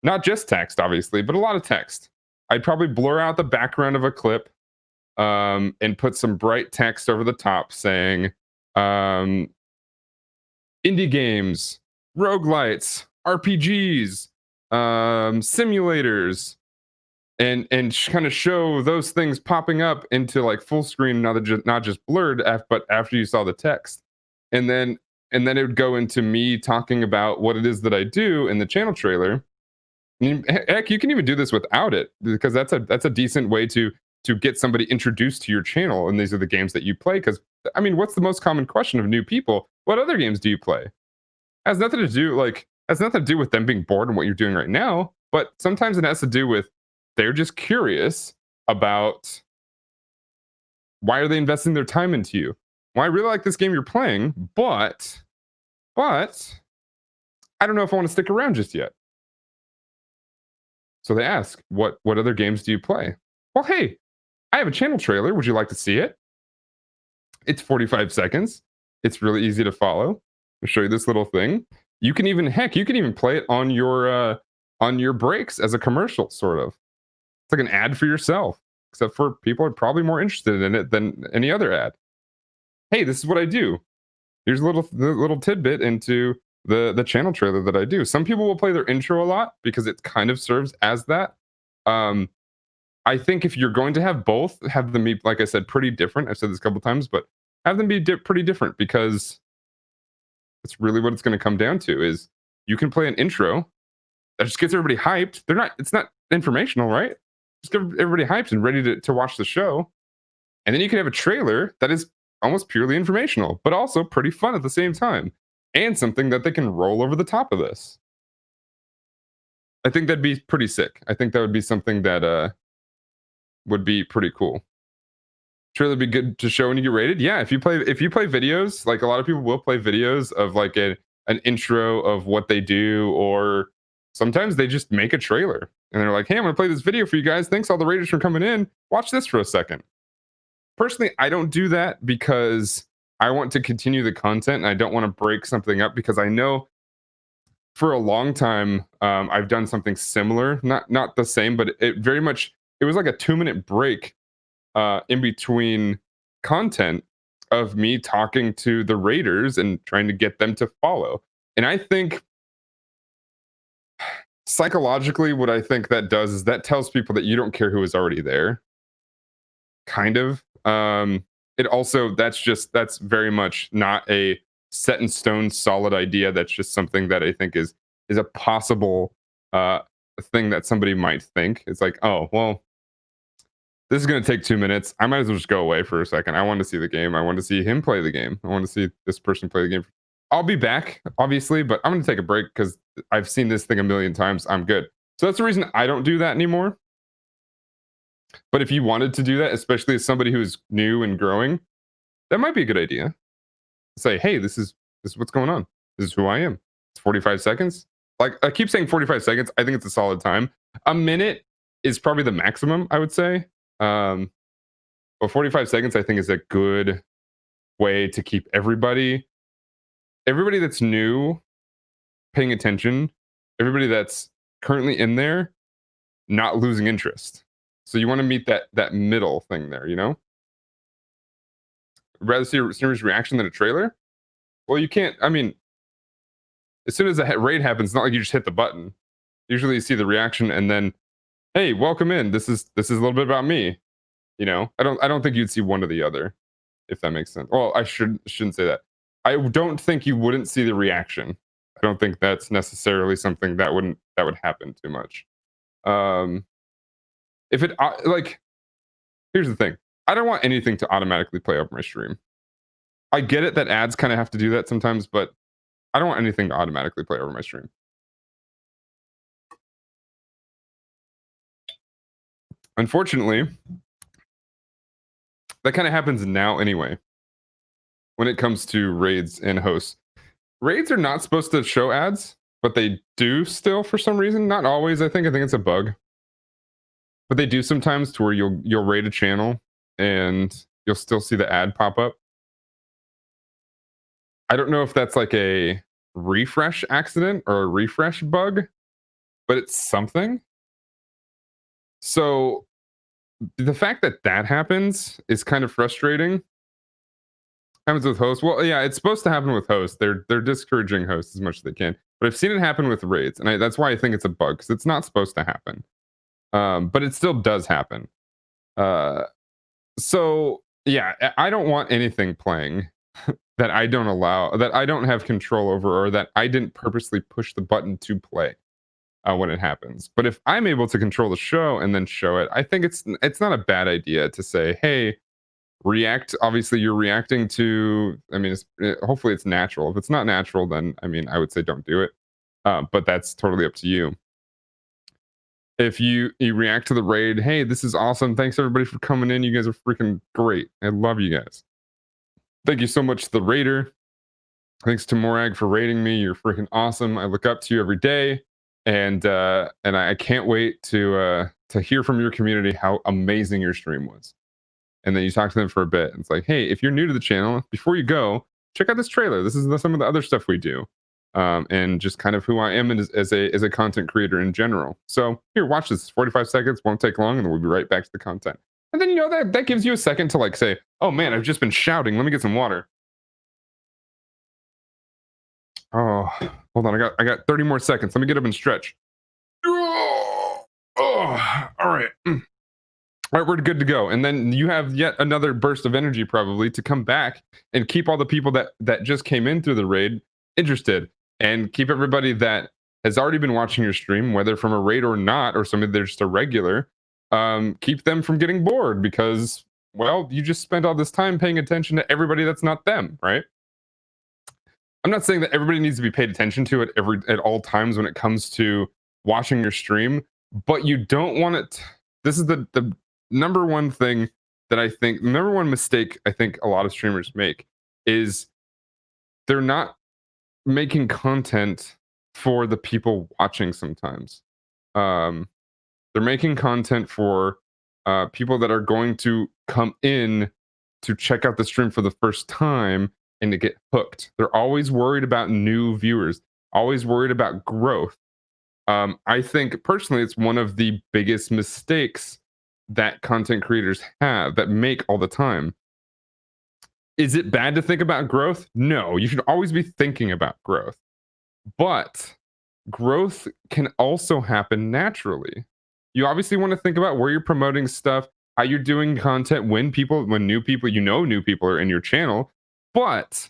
Not just text, obviously, but a lot of text. I'd probably blur out the background of a clip, and put some bright text over the top saying, um, indie games, roguelites, RPGs, simulators, and kind of show those things popping up into like full screen, not just blurred, but after you saw the text, and then it would go into me talking about what it is that I do in the channel trailer. I mean, heck, you can even do this without it because that's a decent way to get somebody introduced to your channel, and these are the games that you play. Because I mean, what's the most common question of new people? What other games do you play? Has nothing to do with them being bored in what you're doing right now, but sometimes it has to do with they're just curious about why are they investing their time into you? Well, I really like this game you're playing, but I don't know if I want to stick around just yet. So they ask, what other games do you play? Well, hey, I have a channel trailer. Would you like to see it? It's 45 seconds. It's really easy to follow. I'll show you this little thing. You can even play it on your breaks as a commercial, sort of. It's like an ad for yourself, except for people are probably more interested in it than any other ad. Hey, this is what I do. Here's a little tidbit into the channel trailer that I do. Some people will play their intro a lot because it kind of serves as that. Um, I think if you're going to have both, have them be, like I said, pretty different. I've said this a couple times, but have them be pretty different because it's really what it's going to come down to is you can play an intro that just gets everybody hyped. It's not informational, right? Just get everybody hyped and ready to watch the show. And then you can have a trailer that is almost purely informational, but also pretty fun at the same time, and something that they can roll over the top of this. I think that'd be pretty sick. I think that would be something that would be pretty cool. Trailer be good to show when you get rated. Yeah, if you play videos, like a lot of people will play videos of like an intro of what they do, or sometimes they just make a trailer and they're like, "Hey, I'm gonna play this video for you guys. Thanks all the raiders for coming in. Watch this for a second." Personally, I don't do that because I want to continue the content and I don't want to break something up, because I know for a long time I've done something similar, not the same, but it very much, it was like a 2-minute break in between content of me talking to the raiders and trying to get them to follow. And I think psychologically, what I think that does is that tells people that you don't care who is already there, kind of. It also, that's very much not a set in stone solid idea. That's just something that I think is a possible uh thing that somebody might think. It's like, oh well, this is going to take 2 minutes. I might as well just go away for a second. I want to see the game. I want to see him play the game. I want to see this person play the game. I'll be back, obviously, but I'm going to take a break because I've seen this thing a million times. I'm good. So that's the reason I don't do that anymore. But if you wanted to do that, especially as somebody who's new and growing, that might be a good idea. Say, hey, this is what's going on. This is who I am. It's 45 seconds. Like I keep saying 45 seconds. I think it's a solid time. A minute is probably the maximum, I would say. Um, but 45 seconds, I think, is a good way to keep everybody that's new paying attention, everybody that's currently in there not losing interest. So you want to meet that middle thing there, you know? Rather see a serious reaction than a trailer. Well, you can't. I mean, as soon as a raid happens, it's not like you just hit the button. Usually, you see the reaction, and then, hey, welcome in. This is a little bit about me. You know, I don't think you'd see one or the other, if that makes sense. Well, I shouldn't say that. I don't think you wouldn't see the reaction. I don't think that's necessarily something that would happen too much. Um, if it like, here's the thing. I don't want anything to automatically play over my stream. I get it that ads kind of have to do that sometimes, but I don't want anything to automatically play over my stream. Unfortunately, that kind of happens now anyway when it comes to raids and hosts. Raids are not supposed to show ads, but they do still for some reason. Not always, I think. I think it's a bug. But they do sometimes, to where you'll raid a channel and you'll still see the ad pop up. I don't know if that's like a refresh accident or a refresh bug, but it's something. So the fact that that happens is kind of frustrating. Happens with hosts. Well, yeah, it's supposed to happen with hosts. They're discouraging hosts as much as they can. But I've seen it happen with raids, and that's why I think it's a bug, because it's not supposed to happen. But it still does happen. Uh, so yeah, I don't want anything playing that I don't allow, that I don't have control over, or that I didn't purposely push the button to play when it happens. But if I'm able to control the show and then show it, I think it's not a bad idea to say, hey, react. Obviously, you're reacting to. I mean, hopefully it's natural. If it's not natural, then I mean, I would say don't do it. But that's totally up to you. If you react to the raid, hey, this is awesome. Thanks everybody for coming in. You guys are freaking great. I love you guys. Thank you so much to the raider. Thanks to Morag for rating me. You're freaking awesome. I look up to you every day, and I can't wait to hear from your community how amazing your stream was. And then you talk to them for a bit. It's like, hey, if you're new to the channel, before you go, check out this trailer. This is some of the other stuff we do, and just kind of who I am as a content creator in general. So here, watch this. 45 seconds, won't take long, and then we'll be right back to the content. And then that gives you a second to like say, oh man, I've just been shouting. Let me get some water. Oh, hold on. I got 30 more seconds. Let me get up and stretch. Oh, all right. All right, we're good to go. And then you have yet another burst of energy probably to come back and keep all the people that just came in through the raid interested, and keep everybody that has already been watching your stream, whether from a raid or not, or somebody they're just a regular, keep them from getting bored, because Well, you just spent all this time paying attention to everybody that's not them, right? I'm not saying that everybody needs to be paid attention to at all times when it comes to watching your stream, but you don't want it. This is the number one thing that I think, number one mistake I think a lot of streamers make is they're not making content for the people watching sometimes. Um, they're making content for people that are going to come in to check out the stream for the first time and to get hooked. They're always worried about new viewers, always worried about growth. I think personally, it's one of the biggest mistakes that content creators have that make all the time. Is it bad to think about growth? No, you should always be thinking about growth. But growth can also happen naturally. You obviously want to think about where you're promoting stuff, how you're doing content, when new people, new people are in your channel. But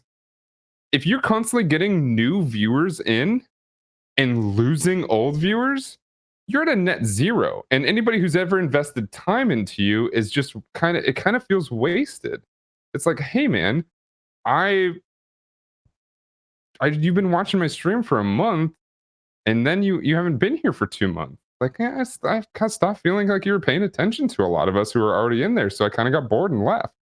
if you're constantly getting new viewers in and losing old viewers, you're at a net zero. And anybody who's ever invested time into you is just it kind of feels wasted. It's like, hey man, I you've been watching my stream for a month and then you haven't been here for 2 months. Like, yeah, I kind of stopped feeling like you were paying attention to a lot of us who were already in there. So I kind of got bored and left.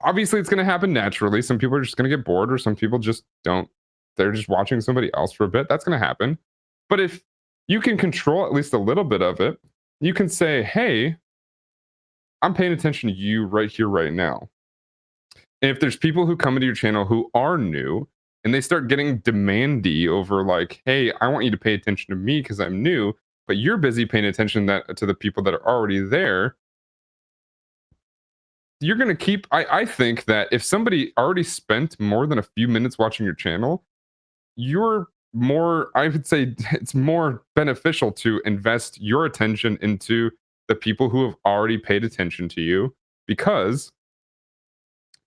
Obviously, it's going to happen naturally. Some people are just going to get bored, or some people just don't. They're just watching somebody else for a bit. That's going to happen. But if you can control at least a little bit of it, you can say, hey, I'm paying attention to you right here, right now. And if there's people who come into your channel who are new and they start getting demandy over like, hey, I want you to pay attention to me because I'm new, but you're busy paying attention to the people that are already there, you're going to keep. I think that if somebody already spent more than a few minutes watching your channel, you're more, I would say it's more beneficial to invest your attention into the people who have already paid attention to you, because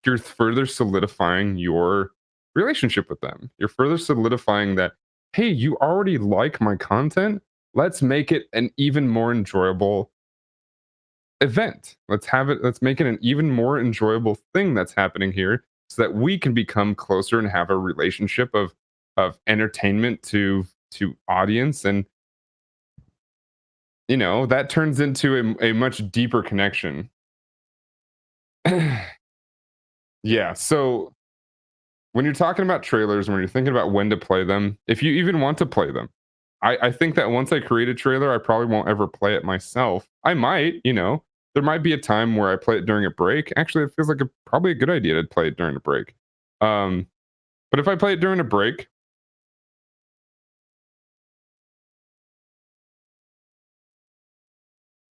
you're further solidifying your relationship with them. You're further solidifying that, hey, you already like my content. Let's make it an even more enjoyable event. Let's make it an even more enjoyable thing that's happening here so that we can become closer and have a relationship of entertainment to audience. And that turns into a much deeper connection. Yeah, so when you're talking about trailers, when you're thinking about when to play them, if you even want to play them, I think that once I create a trailer, I probably won't ever play it myself. I might, there might be a time where I play it during a break. Actually, it feels like probably a good idea to play it during a break. But if I play it during a break,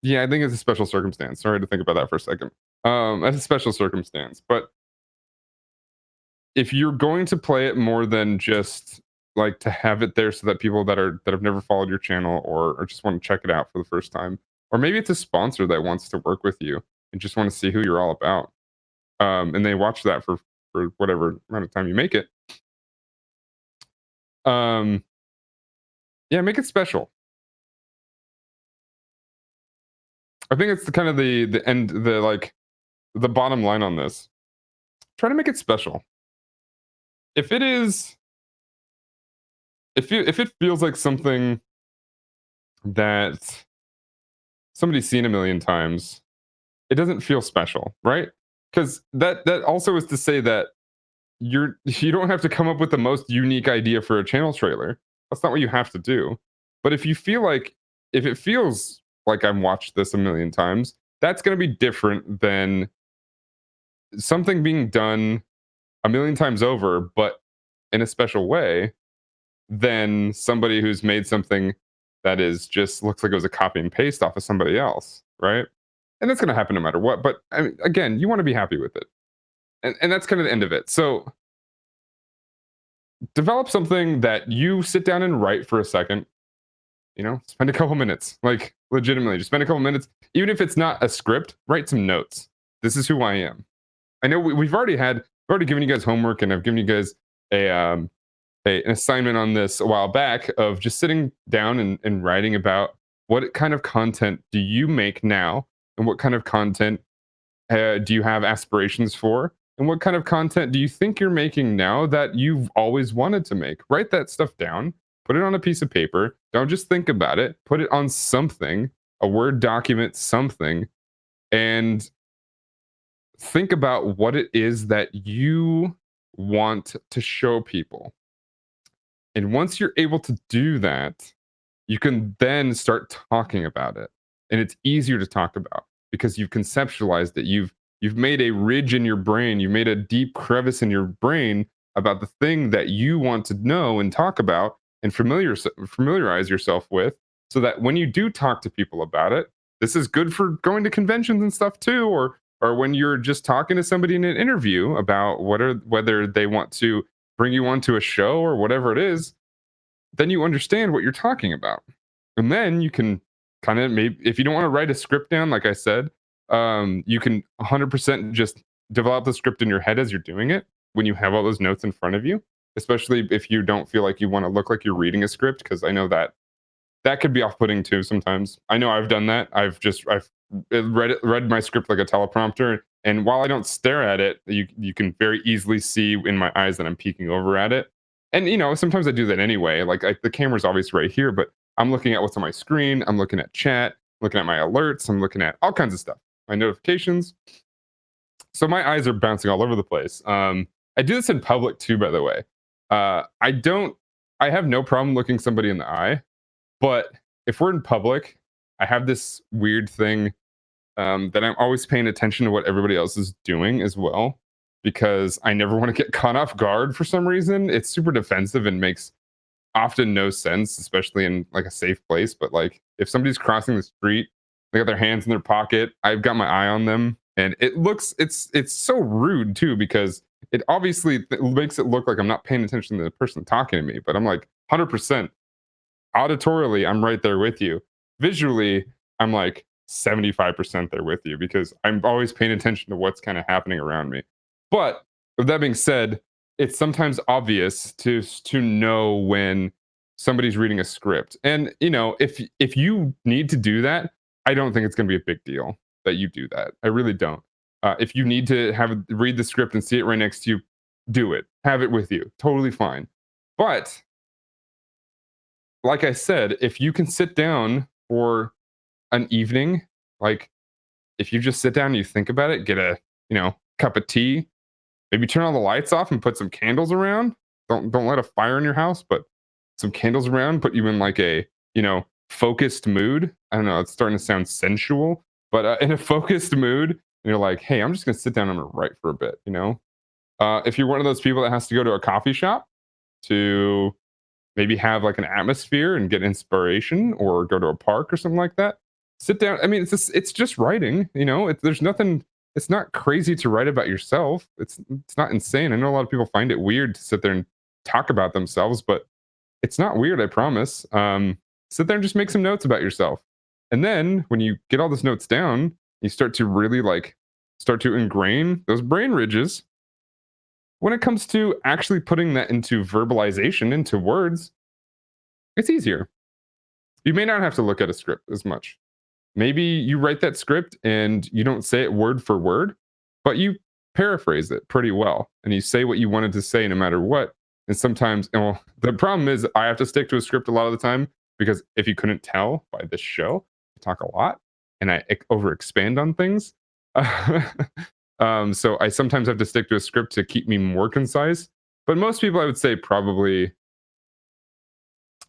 yeah, I think it's a special circumstance. Sorry to think about that for a second. That's a special circumstance. But if you're going to play it more than just like to have it there so that people that have never followed your channel or just want to check it out for the first time, or maybe it's a sponsor that wants to work with you and just want to see who you're all about, and they watch that for whatever amount of time you make it, um, yeah, make it special. I think it's the kind of the end, the like the bottom line on this. Try to make it special. If it is, if it feels like something that somebody's seen a million times, it doesn't feel special, right? Because that also is to say that you don't have to come up with the most unique idea for a channel trailer. That's not what you have to do. But if it feels like I've watched this a million times, that's going to be different than something being done a million times over, but in a special way, than somebody who's made something that is just looks like it was a copy and paste off of somebody else, right? And that's going to happen no matter what. But I mean, again, you want to be happy with it, and that's kind of the end of it. So develop something that you sit down and write for a second. Spend a couple minutes, like legitimately, just spend a couple minutes, even if it's not a script. Write some notes. This is who I am. I know we've already given you guys homework, and I've given you guys an assignment on this a while back of just sitting down and writing about what kind of content do you make now and what kind of content do you have aspirations for? And what kind of content do you think you're making now that you've always wanted to make? Write that stuff down, put it on a piece of paper. Don't just think about it, put it on something, a Word document, something, and think about what it is that you want to show people. And once you're able to do that, you can then start talking about it. And it's easier to talk about because you've conceptualized it. You've made a ridge in your brain, you made a deep crevice in your brain about the thing that you want to know and talk about and familiarize yourself with, so that when you do talk to people about it, this is good for going to conventions and stuff too, or when you're just talking to somebody in an interview about whether they want to bring you onto a show or whatever it is, then you understand what you're talking about. And then you can kind of, maybe if you don't want to write a script down, like I said, you can 100% just develop the script in your head as you're doing it when you have all those notes in front of you, especially if you don't feel like you want to look like you're reading a script, because I know that that could be off-putting too sometimes. I know I've done that. I've read my script like a teleprompter, and while I don't stare at it, you can very easily see in my eyes that I'm peeking over at it. And sometimes I do that anyway. Like the camera's obviously right here, but I'm looking at what's on my screen. I'm looking at chat, looking at my alerts. I'm looking at all kinds of stuff, my notifications. So my eyes are bouncing all over the place. I do this in public too, by the way. I don't. I have no problem looking somebody in the eye, but if we're in public, I have this weird thing, that I'm always paying attention to what everybody else is doing as well, because I never want to get caught off guard for some reason. It's super defensive and makes often no sense, especially in like a safe place. But like if somebody's crossing the street, they got their hands in their pocket, I've got my eye on them, and it's so rude too, because it obviously makes it look like I'm not paying attention to the person talking to me, but I'm like 100% auditorially, I'm right there with you. Visually, I'm like 75% there with you, because I'm always paying attention to what's kind of happening around me. But with that being said, it's sometimes obvious to know when somebody's reading a script. And if you need to do that, I don't think it's going to be a big deal that you do that. I really don't. If you need to read the script and see it right next to you, do it. Have it with you. Totally fine. But like I said, if you can sit down for an evening, like if you just sit down and you think about it, get a cup of tea, maybe turn all the lights off and put some candles around. Don't light a fire in your house, but some candles around, put you in like a focused mood. I don't know, it's starting to sound sensual, but in a focused mood, and you're like, hey, I'm just gonna sit down and I'm gonna write for a bit. If you're one of those people that has to go to a coffee shop to maybe have like an atmosphere and get inspiration, or go to a park or something like that, sit down. I mean, it's just writing. There's nothing. It's not crazy to write about yourself. It's not insane. I know a lot of people find it weird to sit there and talk about themselves, but it's not weird, I promise. Sit there and just make some notes about yourself, and then when you get all those notes down, you start to really start to ingrain those brain ridges. When it comes to actually putting that into verbalization, into words, it's easier. You may not have to look at a script as much. Maybe you write that script and you don't say it word for word, but you paraphrase it pretty well and you say what you wanted to say no matter what. And sometimes, well, the problem is I have to stick to a script a lot of the time, because if you couldn't tell by this show, I talk a lot and I over expand on things. So I sometimes have to stick to a script to keep me more concise. But most people, I would say, probably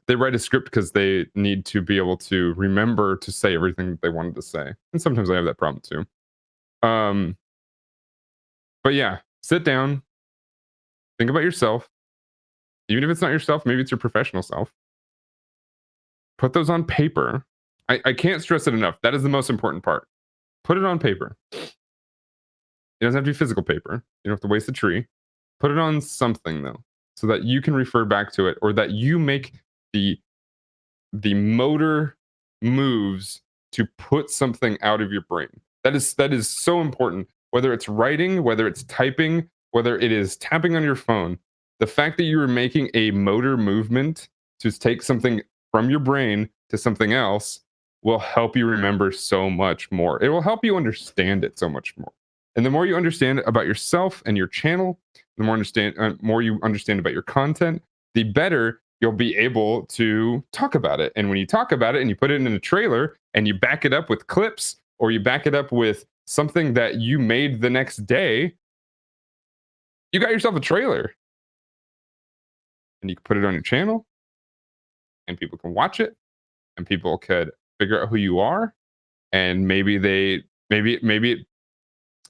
they write a script because they need to be able to remember to say everything that they wanted to say. And sometimes I have that problem too. Um, but yeah, sit down, think about yourself. Even if it's not yourself, maybe it's your professional self. Put those on paper. I can't stress it enough. That is the most important part. Put it on paper. It doesn't have to be physical paper. You don't have to waste a tree. Put it on something though, so that you can refer back to it, or that you make the motor moves to put something out of your brain. That is so important. Whether it's writing, whether it's typing, whether it is tapping on your phone, the fact that you are making a motor movement to take something from your brain to something else will help you remember so much more. It will help you understand it so much more. And the more you understand about yourself and your channel, the more you understand about your content, the better you'll be able to talk about it. And when you talk about it and you put it in a trailer and you back it up with clips or you back it up with something that you made the next day, you got yourself a trailer. And you can put it on your channel and people can watch it and people could figure out who you are. And maybe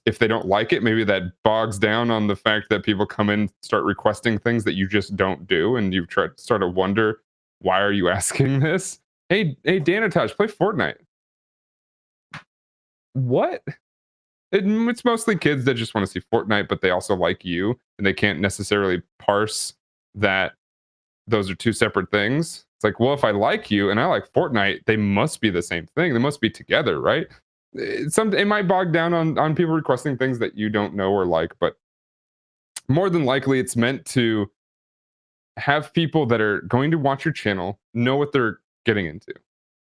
if they don't like it, maybe that bogs down on the fact that people come in, start requesting things that you just don't do, and you try to start to wonder, why are you asking this? Hey, Danatosh, play Fortnite. What? It's mostly kids that just want to see Fortnite, but they also like you, and they can't necessarily parse that those are two separate things. It's like, well, if I like you and I like Fortnite, they must be the same thing. They must be together, right? It might bog down on people requesting things that you don't know or like, but more than likely it's meant to have people that are going to watch your channel know what they're getting into.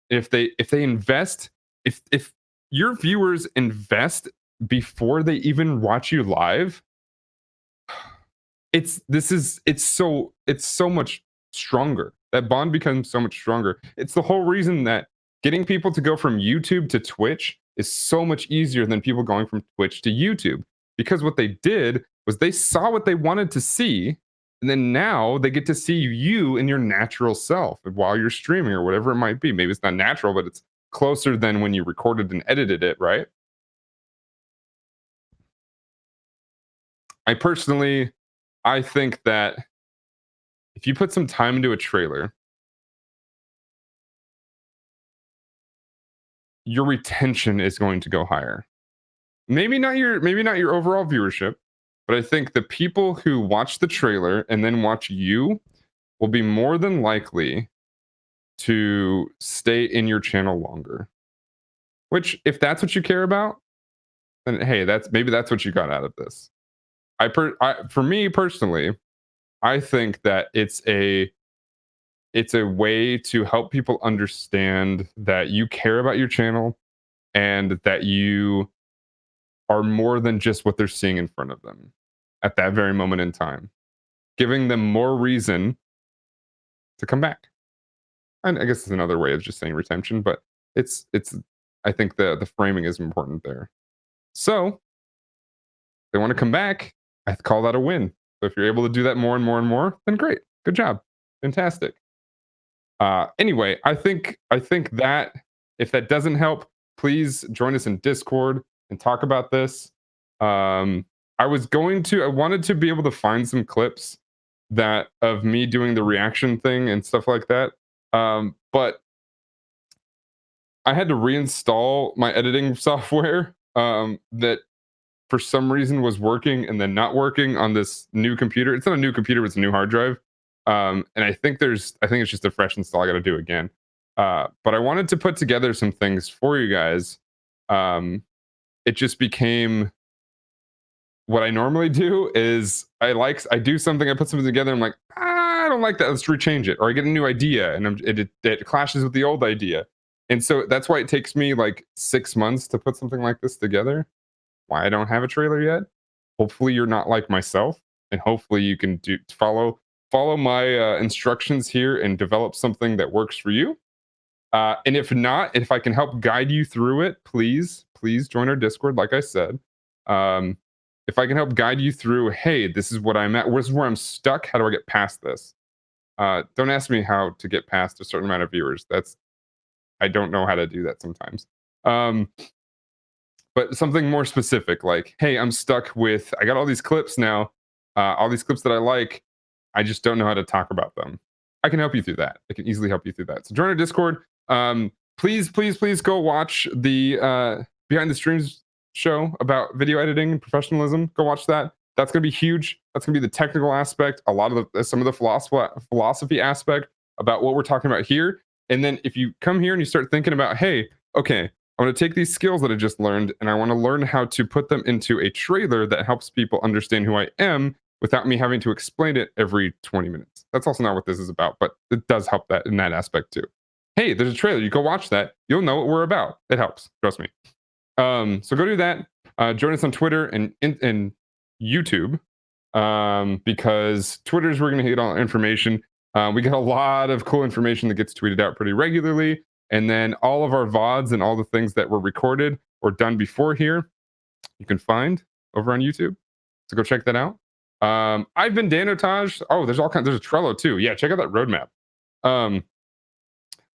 If they invest, if your viewers invest before they even watch you live, it's so much stronger. That bond becomes so much stronger. It's the whole reason that getting people to go from YouTube to Twitch is so much easier than people going from Twitch to YouTube, because what they did was they saw what they wanted to see, and then now they get to see you in your natural self while you're streaming or whatever it might be. Maybe it's not natural, but it's closer than when you recorded and edited it, right? I think that if you put some time into a trailer, your retention is going to go higher. Maybe not your overall viewership, but I think the people who watch the trailer and then watch you will be more than likely to stay in your channel longer. Which, if that's what you care about, then hey, that's what you got out of this. For me personally, I think that it's a way to help people understand that you care about your channel and that you are more than just what they're seeing in front of them at that very moment in time, giving them more reason to come back. And I guess it's another way of just saying retention, but it's I think the framing is important there. So they want to come back, I call that a win. So if you're able to do that more and more and more, then great. Good job. Fantastic. Anyway, I think that if that doesn't help, please join us in Discord and talk about this. I wanted to be able to find some clips that of me doing the reaction thing and stuff like that. But I had to reinstall my editing software that for some reason was working and then not working on this new computer. It's not a new computer, it's a new hard drive. And I think it's just a fresh install I got to do again. But I wanted to put together some things for you guys. It just became what I normally do is I do something, I put something together, I'm like, I don't like that, let's rechange it, or I get a new idea and it clashes with the old idea, and so that's why it takes me like 6 months to put something like this together. Why I don't have a trailer yet. Hopefully you're not like myself, and hopefully you can follow my instructions here and develop something that works for you. And if not, if I can help guide you through it, please join our Discord. Like I said, if I can help guide you through, hey, this is what I'm at, this is where I'm stuck, how do I get past this? Don't ask me how to get past a certain amount of viewers. I don't know how to do that sometimes. But something more specific, like, hey, I'm stuck with, I got all these clips now, all these clips that I like, I just don't know how to talk about them. I can help you through that. I can easily help you through that. So join our Discord. Please go watch the Behind the Streams show about video editing and professionalism. Go watch that. That's going to be huge. That's going to be the technical aspect, a lot of some of the philosophy aspect about what we're talking about here. And then if you come here and you start thinking about, hey, okay, I want to take these skills that I just learned and I want to learn how to put them into a trailer that helps people understand who I am without me having to explain it every 20 minutes. That's also not what this is about, but it does help that in that aspect too. Hey, there's a trailer. You go watch that. You'll know what we're about. It helps. Trust me. So go do that. Join us on Twitter and YouTube, because Twitter is where we're going to get all the information. We get a lot of cool information that gets tweeted out pretty regularly, and then all of our VODs and all the things that were recorded or done before here, you can find over on YouTube. So go check that out. I've been Danotage. Oh, there's all kinds. There's a Trello too. Yeah, check out that roadmap. Um,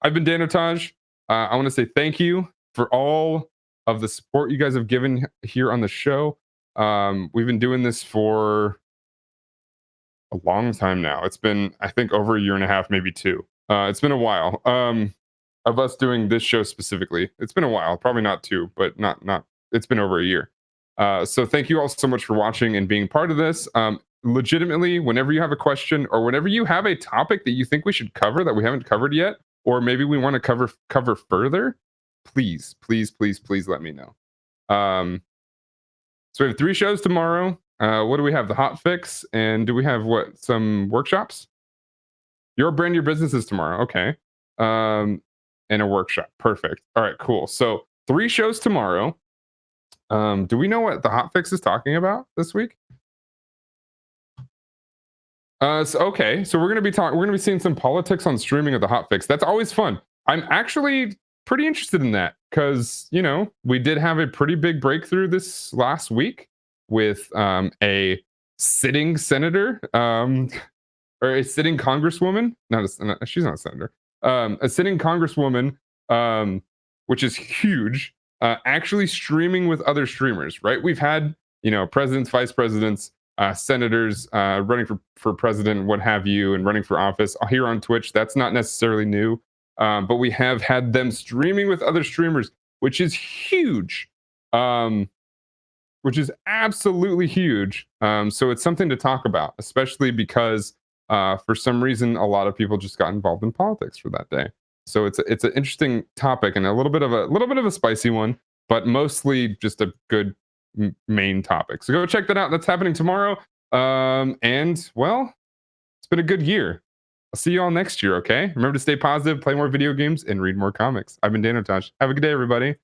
I've been Danotage. I want to say thank you for all of the support you guys have given here on the show. We've been doing this for a long time now. It's been, I think, over a year and a half, maybe two. It's been a while. Of us doing this show specifically. It's been a while, probably not two, but not. It's been over a year. So thank you all so much for watching and being part of this. Legitimately, whenever you have a question or whenever you have a topic that you think we should cover that we haven't covered yet, or maybe we want to cover further, please, please, please, please let me know. So we have 3 shows tomorrow. What do we have? The hot fix, and do we have what? Some workshops? Your brand, your business is tomorrow. Okay. And a workshop. Perfect. All right, cool. So 3 shows tomorrow. Do we know what the hot fix is talking about this week? Okay, so we're gonna be seeing some politics on streaming of the hot fix. That's always fun. I'm actually pretty interested in that because we did have a pretty big breakthrough this last week with a sitting senator, or a sitting congresswoman. She's not a senator. A sitting congresswoman, which is huge. Actually streaming with other streamers, right? We've had presidents, vice presidents, senators running for president, what have you, and running for office here on Twitch. That's not necessarily new, but we have had them streaming with other streamers, which is huge, which is absolutely huge. So it's something to talk about, especially because for some reason a lot of people just got involved in politics for that day. So it's an interesting topic and a little bit of a spicy one, but mostly just a good main topic. So go check that out. That's happening tomorrow. And well, it's been a good year. I'll see you all next year. Okay. Remember to stay positive, play more video games, and read more comics. I've been Danotage. Have a good day, everybody.